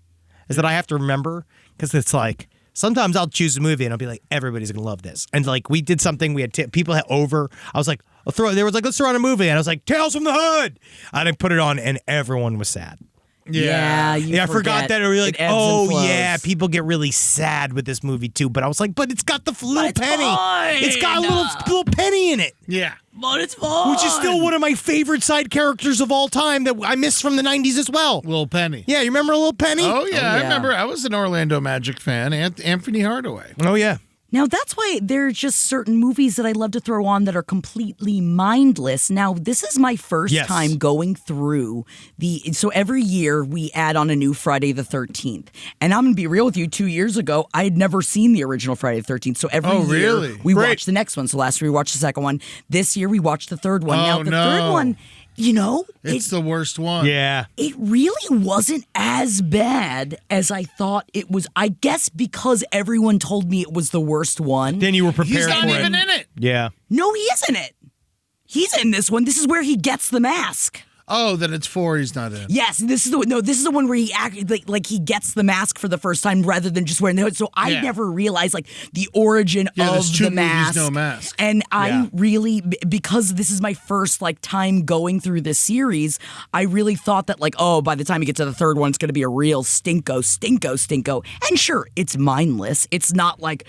is that I have to remember, because it's like sometimes I'll choose a movie and I'll be like, everybody's gonna love this. And like we did something, we had people over. I was like, they was like, let's throw on a movie, and I was like, Tales from the Hood, and I put it on, and everyone was sad. Yeah, you I forgot forget. that. Or you're It like, ebbs and oh flows. yeah, people get really sad with this movie too. But I was like, but it's got the little it's penny. fine. It's got a little penny in it, Yeah. But it's fun. which is still one of my favorite side characters of all time that I miss from the '90s as well. Little Penny. Yeah, you remember Little Penny? Oh yeah, yeah. I remember. I was an Orlando Magic fan. Anthony Hardaway. Oh yeah. Now, that's why there are just certain movies that I love to throw on that are completely mindless. Now, this is my first Yes. time going through so every year we add on a new Friday the 13th. And I'm going to be real with you, 2 years ago, I had never seen the original Friday the 13th. So every Oh, year really? we Great. watch the next one. So last year we watched the second one. This year we watched the third one. Oh, Now, the no. third one, It's the worst one. Yeah. it really wasn't as bad as I thought it was. I guess because everyone told me it was the worst one. Then you were prepared He's not for even it. in it. Yeah. No, he isn't it. He's in this one. This is where he gets the mask. Oh, then it's 4 he's not in. Yes, this is the one where he like he gets the mask for the first time rather than just wearing the hood. So I Yeah. never realized like the origin Yeah, of there's 2 the movies, mask. no mask. And I Yeah. really, because this is my first like time going through this series, I really thought that like, oh, by the time you get to the third one, it's going to be a real stinko. And sure, it's mindless. It's not like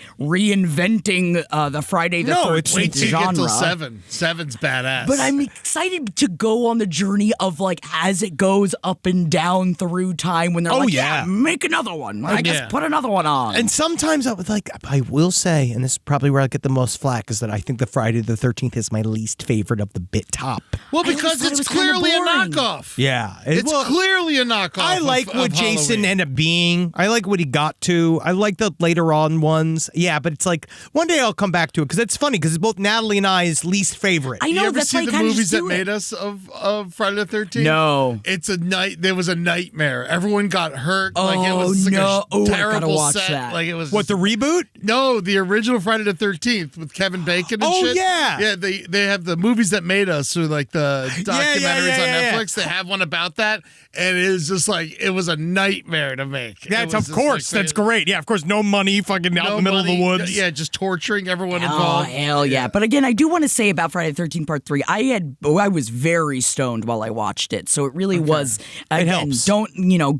reinventing the Friday the No, it's- 13th Wait till you genre. get till 7. 7's badass. But I'm excited to go on the journey of like as it goes up and down through time when they're Oh, like, yeah. make another one. I guess yeah. put another one on. And sometimes I would like, I will say, and this is probably where I get the most flack, is that I think the Friday the 13th is my least favorite of the bit top. well, I always because thought it it's was kinda clearly a boring. knockoff. Yeah. It's well, clearly a knockoff. I like of, what of Jason Halloween. ended up being. I like what he got to. I like the later on ones. Yeah, but it's like one day I'll come back to it because it's funny because it's both Natalie and I's least favorite. I You know ever that's see why I the kind of movies just that do made it. us of Friday the 13th? No. It's a night. There was a nightmare. Everyone got hurt. Like it Oh, was like no. a Oh, I gotta terrible watch set. that. Like it was What, the reboot? No, the original Friday the 13th with Kevin Bacon and Oh, shit. yeah. Yeah, they have the movies that made us, or like the documentaries on yeah. Netflix. They have one about that, and it is just like it was a nightmare to make. It That's was of just, course. like, That's great. Yeah, of course. No money, fucking out in no the middle of money, the woods. Yeah, just torturing everyone Oh, involved. hell yeah. But again, I do want to say about Friday the 13th Part 3, I was very stoned while I watched it. So it really was. Again, helps. Don't,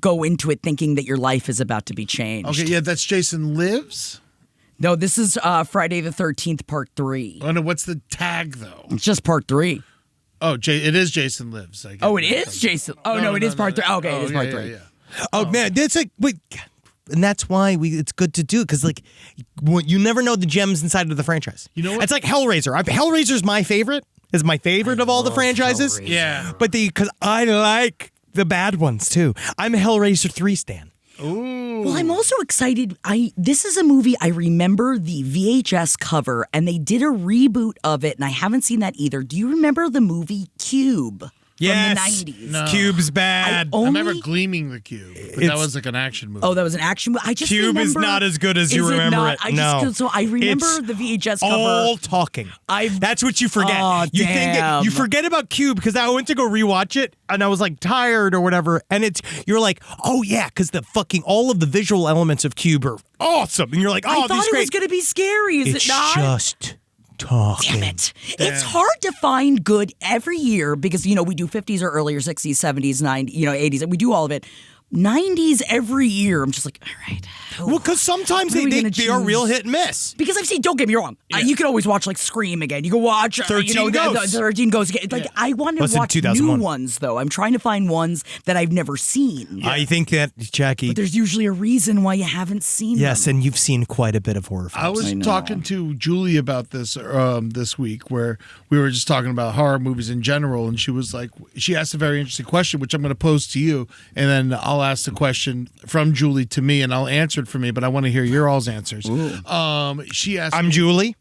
go into it thinking that your life is about to be changed. Okay, yeah, that's Jason Lives. No, this is Friday the 13th Part 3. Oh no, what's the tag though? It's just Part 3. Oh, it is Jason Lives. I get Oh, it mixed is up. Jason. Oh, no, it is Part 3. Okay, it is Part yeah, 3. Yeah. Oh, man, that's like wait, and that's why it's good to do because like you never know the gems inside of the franchise. You know what? It's like Hellraiser. Hellraiser's my favorite. Is my favorite of all the franchises. Hellraiser. Yeah. But because I like the bad ones too. I'm a Hellraiser 3 stan. Well, I'm also excited. This is a movie I remember the VHS cover, and they did a reboot of it, and I haven't seen that either. Do you remember the movie Cube? Yes. From the 90s. No. Cube's bad. I remember Only- Gleaming the Cube, but that It's- was like an action movie. Oh, that was an action movie. I just Cube is remember, not as good as you Is remember not? it. I No. just, so I remember It's the VHS cover. all talking. That's what you forget. Oh, you think damn. you forget about Cube because I went to go rewatch it and I was like tired or whatever. And you're like, oh yeah, because the fucking all of the visual elements of Cube are awesome. And you're like, oh, I this thought is it great. was going to be scary. Is It's it not? just talking. Damn it. It's hard to find good every year because, we do 50s or earlier, 60s, 70s, 90s, 80s, and we do all of it. 90s every year. I'm just like, all right. Well, because sometimes What are we they gonna are real choose? hit and miss. Because I've seen, don't get me wrong, you can always watch like Scream again. You can watch 13 the Ghosts. 13 Ghosts again. Like I want to Listen, watch 2001. new ones though. I'm trying to find ones that I've never seen. I think that, Jackie, But there's usually a reason why you haven't seen yes, them. and you've seen quite a bit of horror films. I was talking to Julie about this this week, where we were just talking about horror movies in general, and she was like, she asked a very interesting question, which I'm going to pose to you, and then I'll ask the question from Julie to me, and I'll answer it for me, but I want to hear your all's answers. She asked, I'm Julie.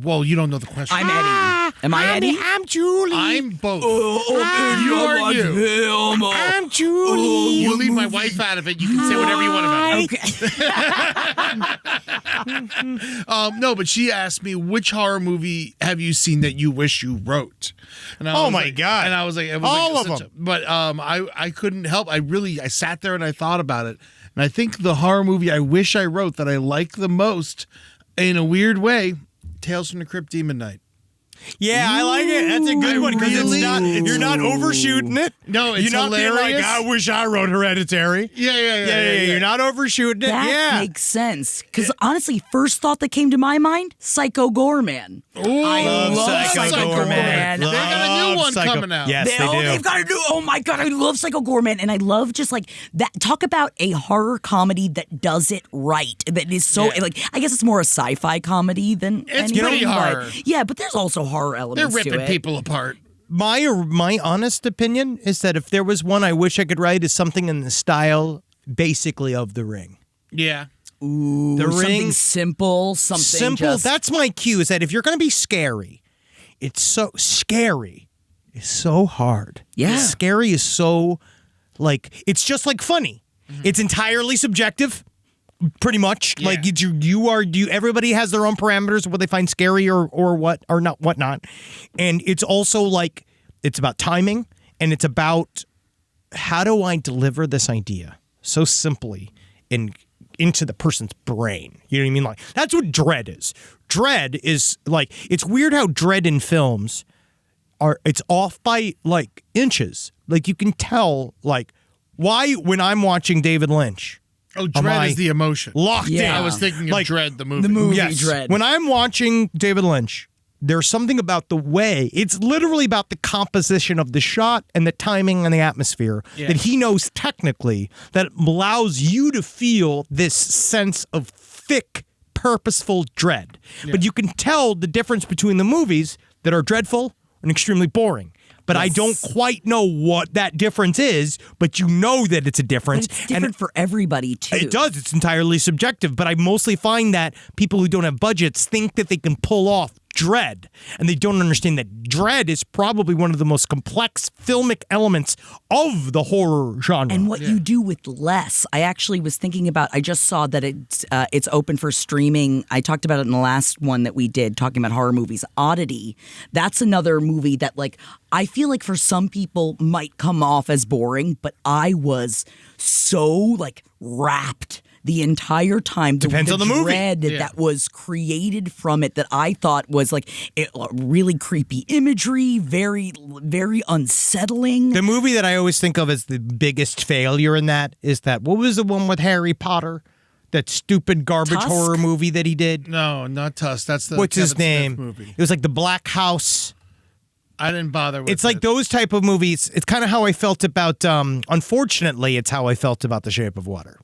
well, you don't know the question. I'm Eddie. Am I Eddie? I'm Julie. I'm both. You are you. I'm Julie. You leave my wife out of it. You can say whatever you want about it. Okay. No, but she asked me, which horror movie have you seen that you wish you wrote? And I Oh was my like- God. And I was like, it was All like of such them. But I couldn't help. I sat there and I thought about it. And I think the horror movie I wish I wrote that I like the most, in a weird way, Tales from the Crypt Demon Night. Yeah, I like it. That's a good one because really? you're not overshooting it. No, it's you're not being like, hilarious. I wish I wrote Hereditary. Yeah. You're not overshooting it. That yeah. makes sense. Because honestly, first thought that came to my mind, Psycho Goreman. I love Psycho Goreman. They got a new one Psycho- coming out. Yes, they do. They've got a new. Oh my god, I love Psycho Goreman, and I love just like that. Talk about a horror comedy that does it right. That is so like. I guess it's more a sci-fi comedy than It's anything, pretty but- horror. Yeah, but there's also horror They're elements to ripping it. people apart. My honest opinion is that if there was one I wish I could write is something in the style basically of The Ring. Yeah. Ooh, The something Ring- simple, something Simple. Just, That's my cue. Is that if you're going to be scary, it's so scary. It's so hard. Yeah. Scary is so like it's just like funny. It's entirely subjective. Pretty much, Yeah. like everybody has their own parameters of what they find scary or what or not whatnot, and it's also like it's about timing and it's about how do I deliver this idea so simply into the person's brain. You know what I mean? Like that's what dread is. Dread is like it's weird how dread in films it's off by like inches. Like you can tell like why when I'm watching David Lynch. Oh, Am Dread I is the emotion. Locked in. Yeah. I was thinking of Like, Dread, the movie. the movie Yes. Dread. When I'm watching David Lynch, there's something about the way, it's literally about the composition of the shot and the timing and the atmosphere that he knows technically that allows you to feel this sense of thick, purposeful dread. But you can tell the difference between the movies that are dreadful and extremely boring. But I don't quite know what that difference is, but you know that it's a difference. But it's different for everybody too. It does. It's entirely subjective, but I mostly find that people who don't have budgets think that they can pull off dread, and they don't understand that dread is probably one of the most complex filmic elements of the horror genre. And what you do with less. I actually was thinking about. I just saw that it's open for streaming. I talked about it in the last one that we did, talking about horror movies. Oddity. That's another movie that, like, I feel like for some people might come off as boring, but I was so like wrapped the entire time. Depends on the movie. Dread that was created from it that I thought was like really creepy imagery, very, very unsettling. The movie that I always think of as the biggest failure in that is that, what was the one with Harry Potter? That stupid garbage Tusk? horror movie that he did? No, not Tusk. That's the What's his Kevin Smith name? movie. It was like The Black House. I didn't bother with It's like it. those type of movies. It's kind of how I felt about, unfortunately, it's how I felt about The Shape of Water.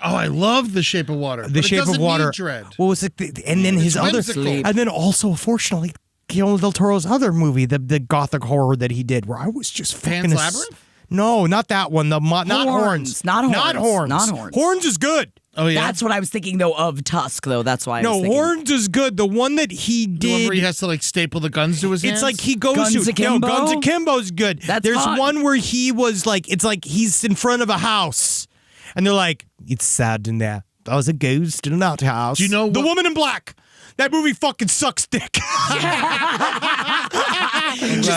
Oh, I love The Shape of Water. The but Shape it doesn't of Water. Need Dread. What was it? And then his other, whimsical. and then also, unfortunately, Guillermo del Toro's other movie, the gothic horror that he did, where I was just Pan's fucking Labyrinth? No, not that one. Not Horns. Not Horns. Not Horns. Not Horns. Horns is good. Oh yeah. That's what I was thinking though of Tusk though. That's why I was No, thinking. Horns is good. The one that he the one did. where he has to like staple the guns to his hands. It's like he goes Guns to Akimbo? No, Guns Akimbo's good. That's There's fun. one where he was like, it's like he's in front of a house, and they're like, "It's sad in there. There was a ghost in that house." Do you know The what- Woman in Black? That movie fucking sucks dick. Just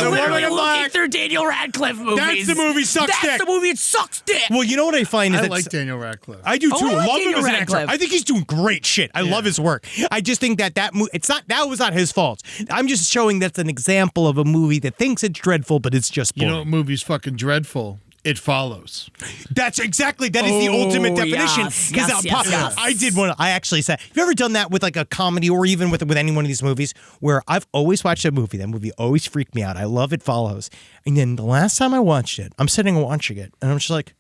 The Woman literally in looking Black. through Daniel Radcliffe movies. That's the movie sucks That's dick. the movie. It sucks dick. Well, you know what I find is I that like Daniel Radcliffe. I do too. Oh, I like love him Daniel as an actor. Radcliffe. I think he's doing great shit. I love his work. I just think that it's not that was not his fault. I'm just showing that's an example of a movie that thinks it's dreadful, but it's just You boring. know what movie's fucking dreadful? It Follows. That's exactly that is the Oh, ultimate definition. yes, 'Cause yes. I did one. I actually said, have you ever done that with like a comedy or even with any one of these movies where I've always watched that movie? That movie always freaked me out. I love It Follows. And then the last time I watched it, I'm sitting and watching it, and I'm just like,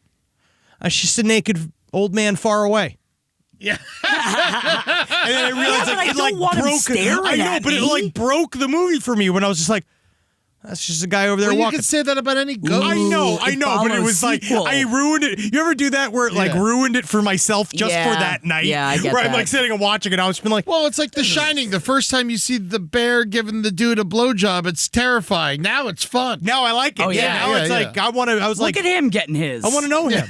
it's just a naked old man far away. Yeah. And then I realized but like I it don't like want him broke. staring I know, at but it me. like broke the movie for me when I was just like, that's just a guy over there Well, you walking. could say that about any ghost. I know, It but it follows was like sequel. I ruined it. You ever do that where it like Yeah. ruined it for myself just Yeah. for that night? Yeah, I get where I'm that. like sitting and watching it. I was been like, Well, it's like The Shining. The first time you see the bear giving the dude a blowjob, it's terrifying. Now it's fun. now I like it. Oh, yeah, yeah. now Yeah, it's yeah. like I want to. I was Look like, at him getting his. I want to know him.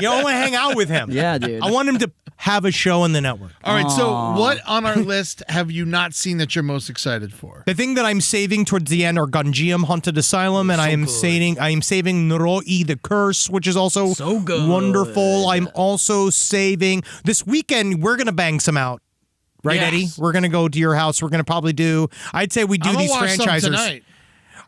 You know, I want to hang out with him. Yeah, dude. I want him to have a show on the network. All right, so what on our list have you not seen that you're most excited for? The thing that I'm saving towards the end are Gunjiam Haunted Asylum, and I am saving Noroi the Curse, which is also So good. wonderful. I'm also saving this weekend. We're gonna bang some out Right, Yes. Eddie? We're going to go to your house. We're going to probably do, I'd say we do I'm gonna these watch some franchisers. tonight.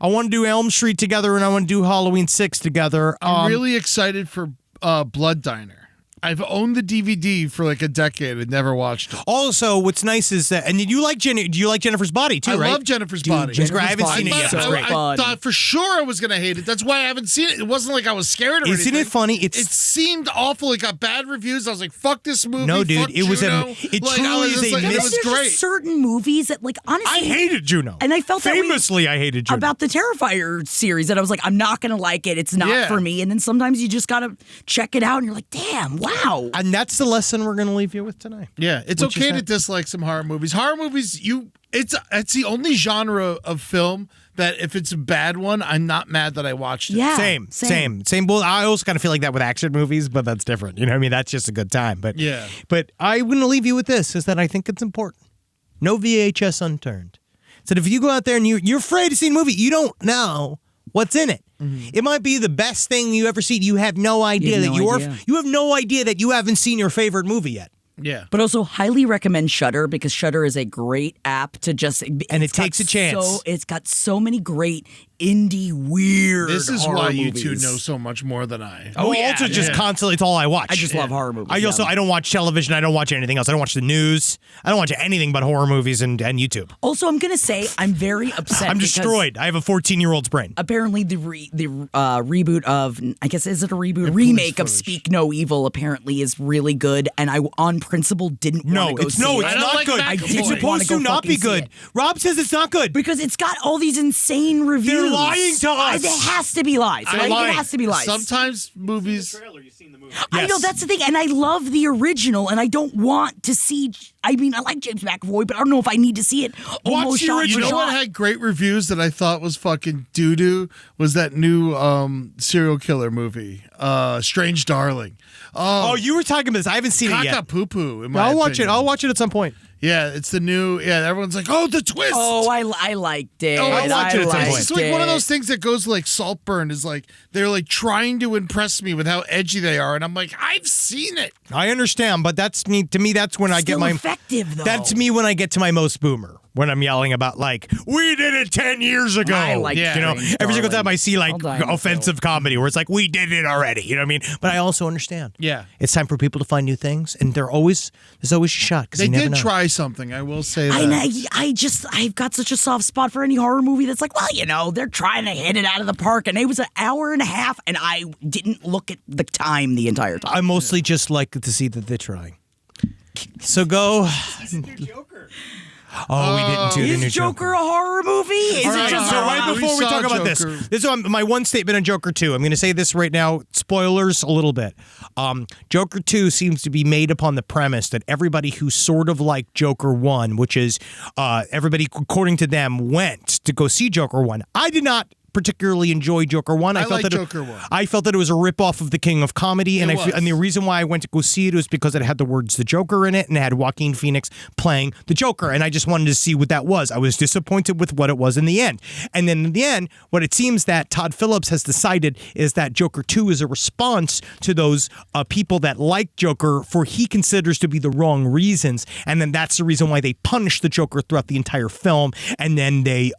I want to do Elm Street together and I want to do Halloween 6 together. I'm really excited for Blood Diner. I've owned the DVD for like a decade and never watched it. Also, what's nice is that, and you like do you like Jennifer's Body too, I right? love Jennifer's Body. Jennifer's I haven't seen it Body yet. is It's so great. I fun. thought for sure I was going to hate it. That's why I haven't seen it. It wasn't like I was scared or Isn't anything. it funny? It seemed awful. It got bad reviews. I was like, fuck this movie. No, dude, Fuck it was Juno. it Like, truly I was is just a like, it miss- was There's great. just certain movies that, like, honestly, I hated Juno. And I felt that way famously I hated Juno. about the Terrifier series, that I was like, I'm not gonna like it. It's not Yeah. for me. And then sometimes you just gotta check it out, and you're like, damn, wow. And that's the lesson we're going to leave you with tonight. Yeah, it's What you okay to said. dislike some horror movies. Horror movies, it's the only genre of film that if it's a bad one, I'm not mad that I watched it. Yeah, Same. Well, I also kind of feel like that with action movies, but that's different. You know what I mean? That's just a good time. But Yeah. But I'm going to leave you with this, is that I think it's important. No VHS unturned. So if you go out there and you're afraid to see a movie, you don't know what's in it. It might be the best thing you ever seen. You have no idea have that no idea. you have no idea that you haven't seen your favorite movie yet. Yeah. But also highly recommend Shudder, because Shudder is a great app to just And it it's got takes a chance. It's got so many great indie weird. This is horror why movies. you two know so much more than I. Oh, yeah. Also just constantly, it's all I watch. I just love horror movies. I don't watch television. I don't watch anything else. I don't watch the news. I don't watch anything but horror movies and YouTube. Also, I'm gonna say I'm very upset. I'm because destroyed. I have a 14-year-old's brain. Apparently, the reboot of, I guess, is it a reboot? Remake of foolish. Speak No Evil apparently is really good, and I, on principle, didn't want to go see it. I don't not like good. McAvoy. It's I supposed wanna to go not be fucking see good. it. Rob says it's not good. Because it's got all these insane reviews. lying to us. It has to be lies. I Right? lie. It has to be lies. Sometimes movies. I know Yes. that's the thing, and I love the original, and I don't want to see. I mean, I like James McAvoy, but I don't know if I need to see it. Almost the shot for You know what shot. had great reviews that I thought was fucking doo-doo was that new serial killer movie, Strange Darling. Oh, you were talking about this. I haven't seen it yet. Caca poo poo. In my I'll watch it. opinion. I'll watch it at some point. Yeah, it's the new. Yeah, everyone's like, oh, the twist. Oh, I liked it. I'll watch it at some liked point. It's like one of it. those things that goes like Saltburn is like they're like trying to impress me with how edgy they are, and I'm like, I've seen it. I understand, but that's me. To me, that's when I get Still my. effective though. That's me when I get to my most boomer. When I'm yelling about like we did it 10 years ago. I like Yeah. you know, Strange every single Darling. time I see like I'll die on the offensive comedy where it's like we did it already. You know what I mean? But I also understand. Yeah. it's time for people to find new things, and there's always a shot because They you never did know. try something. I will say that. I've got such a soft spot for any horror movie that's like, well, you know, they're trying to hit it out of the park, and it was an hour and a half, and I didn't look at the time the entire time. I mostly just like to see that they're trying. So go. Oh, we didn't do the Is new Joker a horror movie? Is All it right, just So all right right, before we saw talk about this, Joker. this is my one statement on Joker 2. I'm going to say this right now. Spoilers a little bit. Joker 2 seems to be made upon the premise that everybody who sort of liked Joker 1, which is everybody, according to them, went to go see Joker 1. I did not particularly enjoy Joker 1. I felt like that Joker 1. I felt that it was a ripoff of The King of Comedy, and It was. and the reason why I went to go see it was because it had the words "the Joker" in it, and it had Joaquin Phoenix playing the Joker, and I just wanted to see what that was. I was disappointed with what it was in the end, and then in the end, what it seems that Todd Phillips has decided is that Joker 2 is a response to those people that like Joker for he considers to be the wrong reasons, and then that's the reason why they punish the Joker throughout the entire film, and then they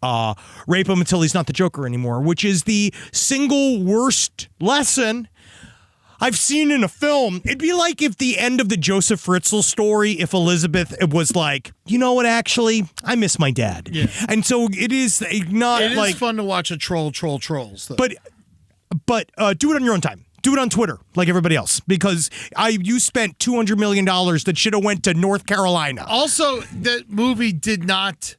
rape him until he's not the Joker anymore, which is the single worst lesson I've seen in a film. It'd be like if the end of the Joseph Fritzl story, if Elizabeth was like, you know what, actually, I miss my dad. Yeah. And so it is not It is like, fun to watch a trolls. Though. but do it on your own time. Do it on Twitter like everybody else, because you spent $200 million that should have went to North Carolina. Also, that movie did not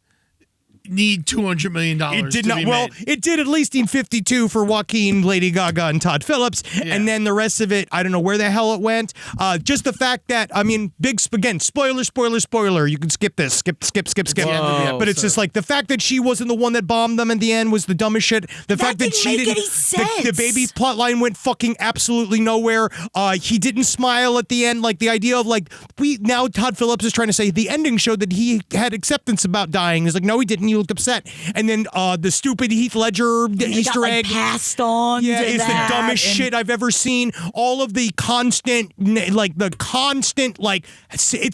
need $200 million. It did to not. be Well, made. it did at least in 52 for Joaquin, Lady Gaga, and Todd Phillips, and then the rest of it, I don't know where the hell it went. Just the fact that, I mean, again, spoiler. You can skip this, skip. the end of the But it's episode. just like the fact that she wasn't the one that bombed them in the end was the dumbest shit. The fact that didn't she make didn't. any sense. The baby's plot line went fucking absolutely nowhere. He didn't smile at the end. Like the idea of like now Todd Phillips is trying to say the ending showed that he had acceptance about dying. He's like, no, he didn't. He looked upset. And then the stupid Heath Ledger They Easter got, egg. passed on. Yeah, to it's the that, dumbest and- shit I've ever seen. All of the constant, it's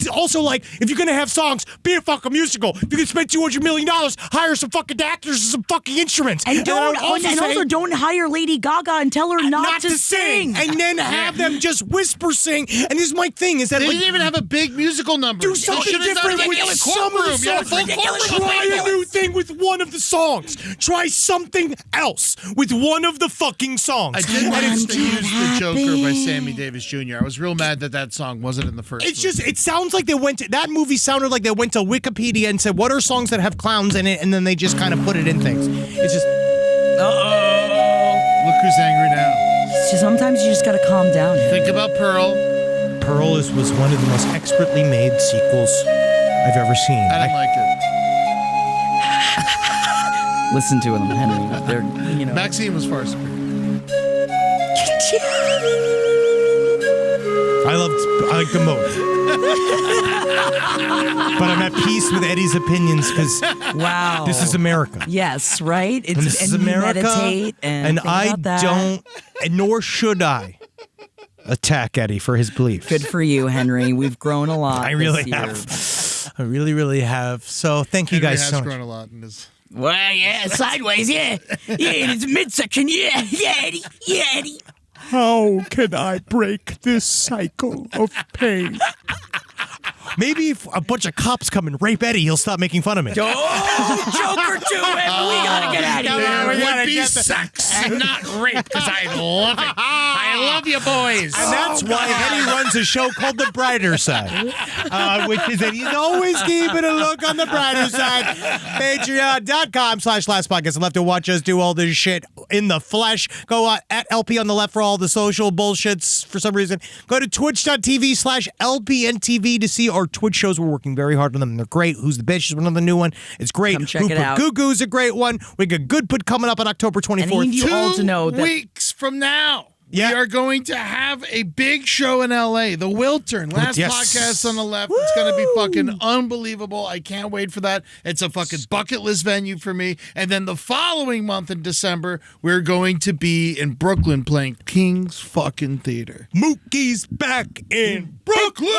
also like, if you're going to have songs, be a fucking musical. If you can spend $200 million, hire some fucking actors and some fucking instruments. And I don't would also say- don't hire Lady Gaga and tell her not to sing. and then have them just whisper sing. And this is my thing is that They like, didn't even have a big musical number. do They something should've done different a with ridiculous some of the courtroom. Yeah, songs. full courtroom. Try a new thing with one of the songs. Try something else with one of the fucking songs. I did want I'm to use the happy. Joker by Sammy Davis Jr. I was real mad that song wasn't in the first. It's movie. just, it sounds like that movie sounded like they went to Wikipedia and said, what are songs that have clowns in it? And then they just kind of put it in things. It's just, Look who's angry now. So sometimes you just gotta calm down. Think about Pearl. Pearl was one of the most expertly made sequels I've ever seen. I didn't like it. Listen to them, Henry. They're, you know. Maxine was far superior. I like them both. But I'm at peace with Eddie's opinions because Wow. this is America. Yes, right? It's, And this is you America. meditate and think I about that. don't, and nor should I attack Eddie for his beliefs. Good for you, Henry. We've grown a lot. I really this year. have. I really, really have. So thank you Henry guys has so much. grown a lot in his. Well, yeah, sideways, yeah. Yeah, in its midsection, yeah. Yeah, Eddie. Yeah, Eddie. How can I break this cycle of pain? Maybe if a bunch of cops come and rape Eddie, he'll stop making fun of me. Oh, Joker to it. We gotta get out of here. we gotta Would be get the- sex, not rape, because I love it. I love you, boys. And that's why Eddie runs a show called The Brighter Side, which is that he's always keeping a look on the brighter side. Patreon.com/Last Podcast. I'd love to watch us do all this shit in the flesh. Go at LP on the left for all the social bullshits for some reason. Go to twitch.tv/LPNTV to see our Twitch shows. We're working very hard on them. They're great. Who's the Bitch is another new one. It's great. Come check it out. Goo Goo's a great one. We got Good Put coming up on October 24th. And I need you all to know 2 that weeks from now, Yeah. we are going to have a big show in LA, the Wiltern. Last Yes. podcast on the left. It's going to be fucking unbelievable. I can't wait for that. It's a fucking bucket list venue for me. And then the following month in December, we're going to be in Brooklyn playing King's fucking Theater. Mookie's back in Brooklyn.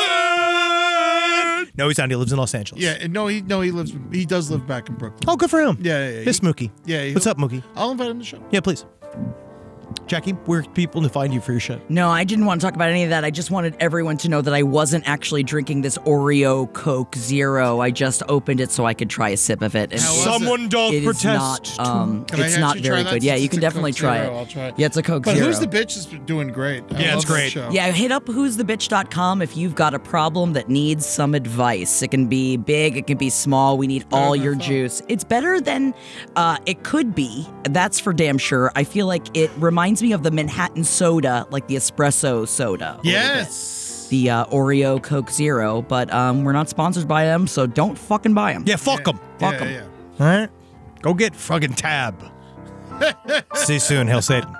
No, he's not. He lives in Los Angeles. Yeah, and he does live back in Brooklyn. Oh, good for him. Yeah. Miss Mookie. Yeah, What's up, Mookie? I'll invite him to the show. Yeah, please. Jackie, where can people to find you for your shit? No, I didn't want to talk about any of that. I just wanted everyone to know that I wasn't actually drinking this Oreo Coke Zero. I just opened it so I could try a sip of it. And How was Someone doth it is protest. not. Can I It's not actually try very that? good. Yeah, Since you it's can a definitely Coke try Zero, it. I'll try it. Yeah, it's a Coke But Zero. Who's the Bitch is doing great. Yeah, it's great. Yeah, hit up who'sthebitch.com if you've got a problem that needs some advice. It can be big, it can be small. We need all your juice. It's better than it could be. That's for damn sure. I feel like it reminds me of the Manhattan soda, like the espresso soda. a little bit. Yes. The Oreo Coke Zero, but we're not sponsored by them, so don't fucking buy them. Yeah, fuck them. Fuck Yeah, 'em. yeah. All right? Go get fucking Tab. See you soon, Hail Satan.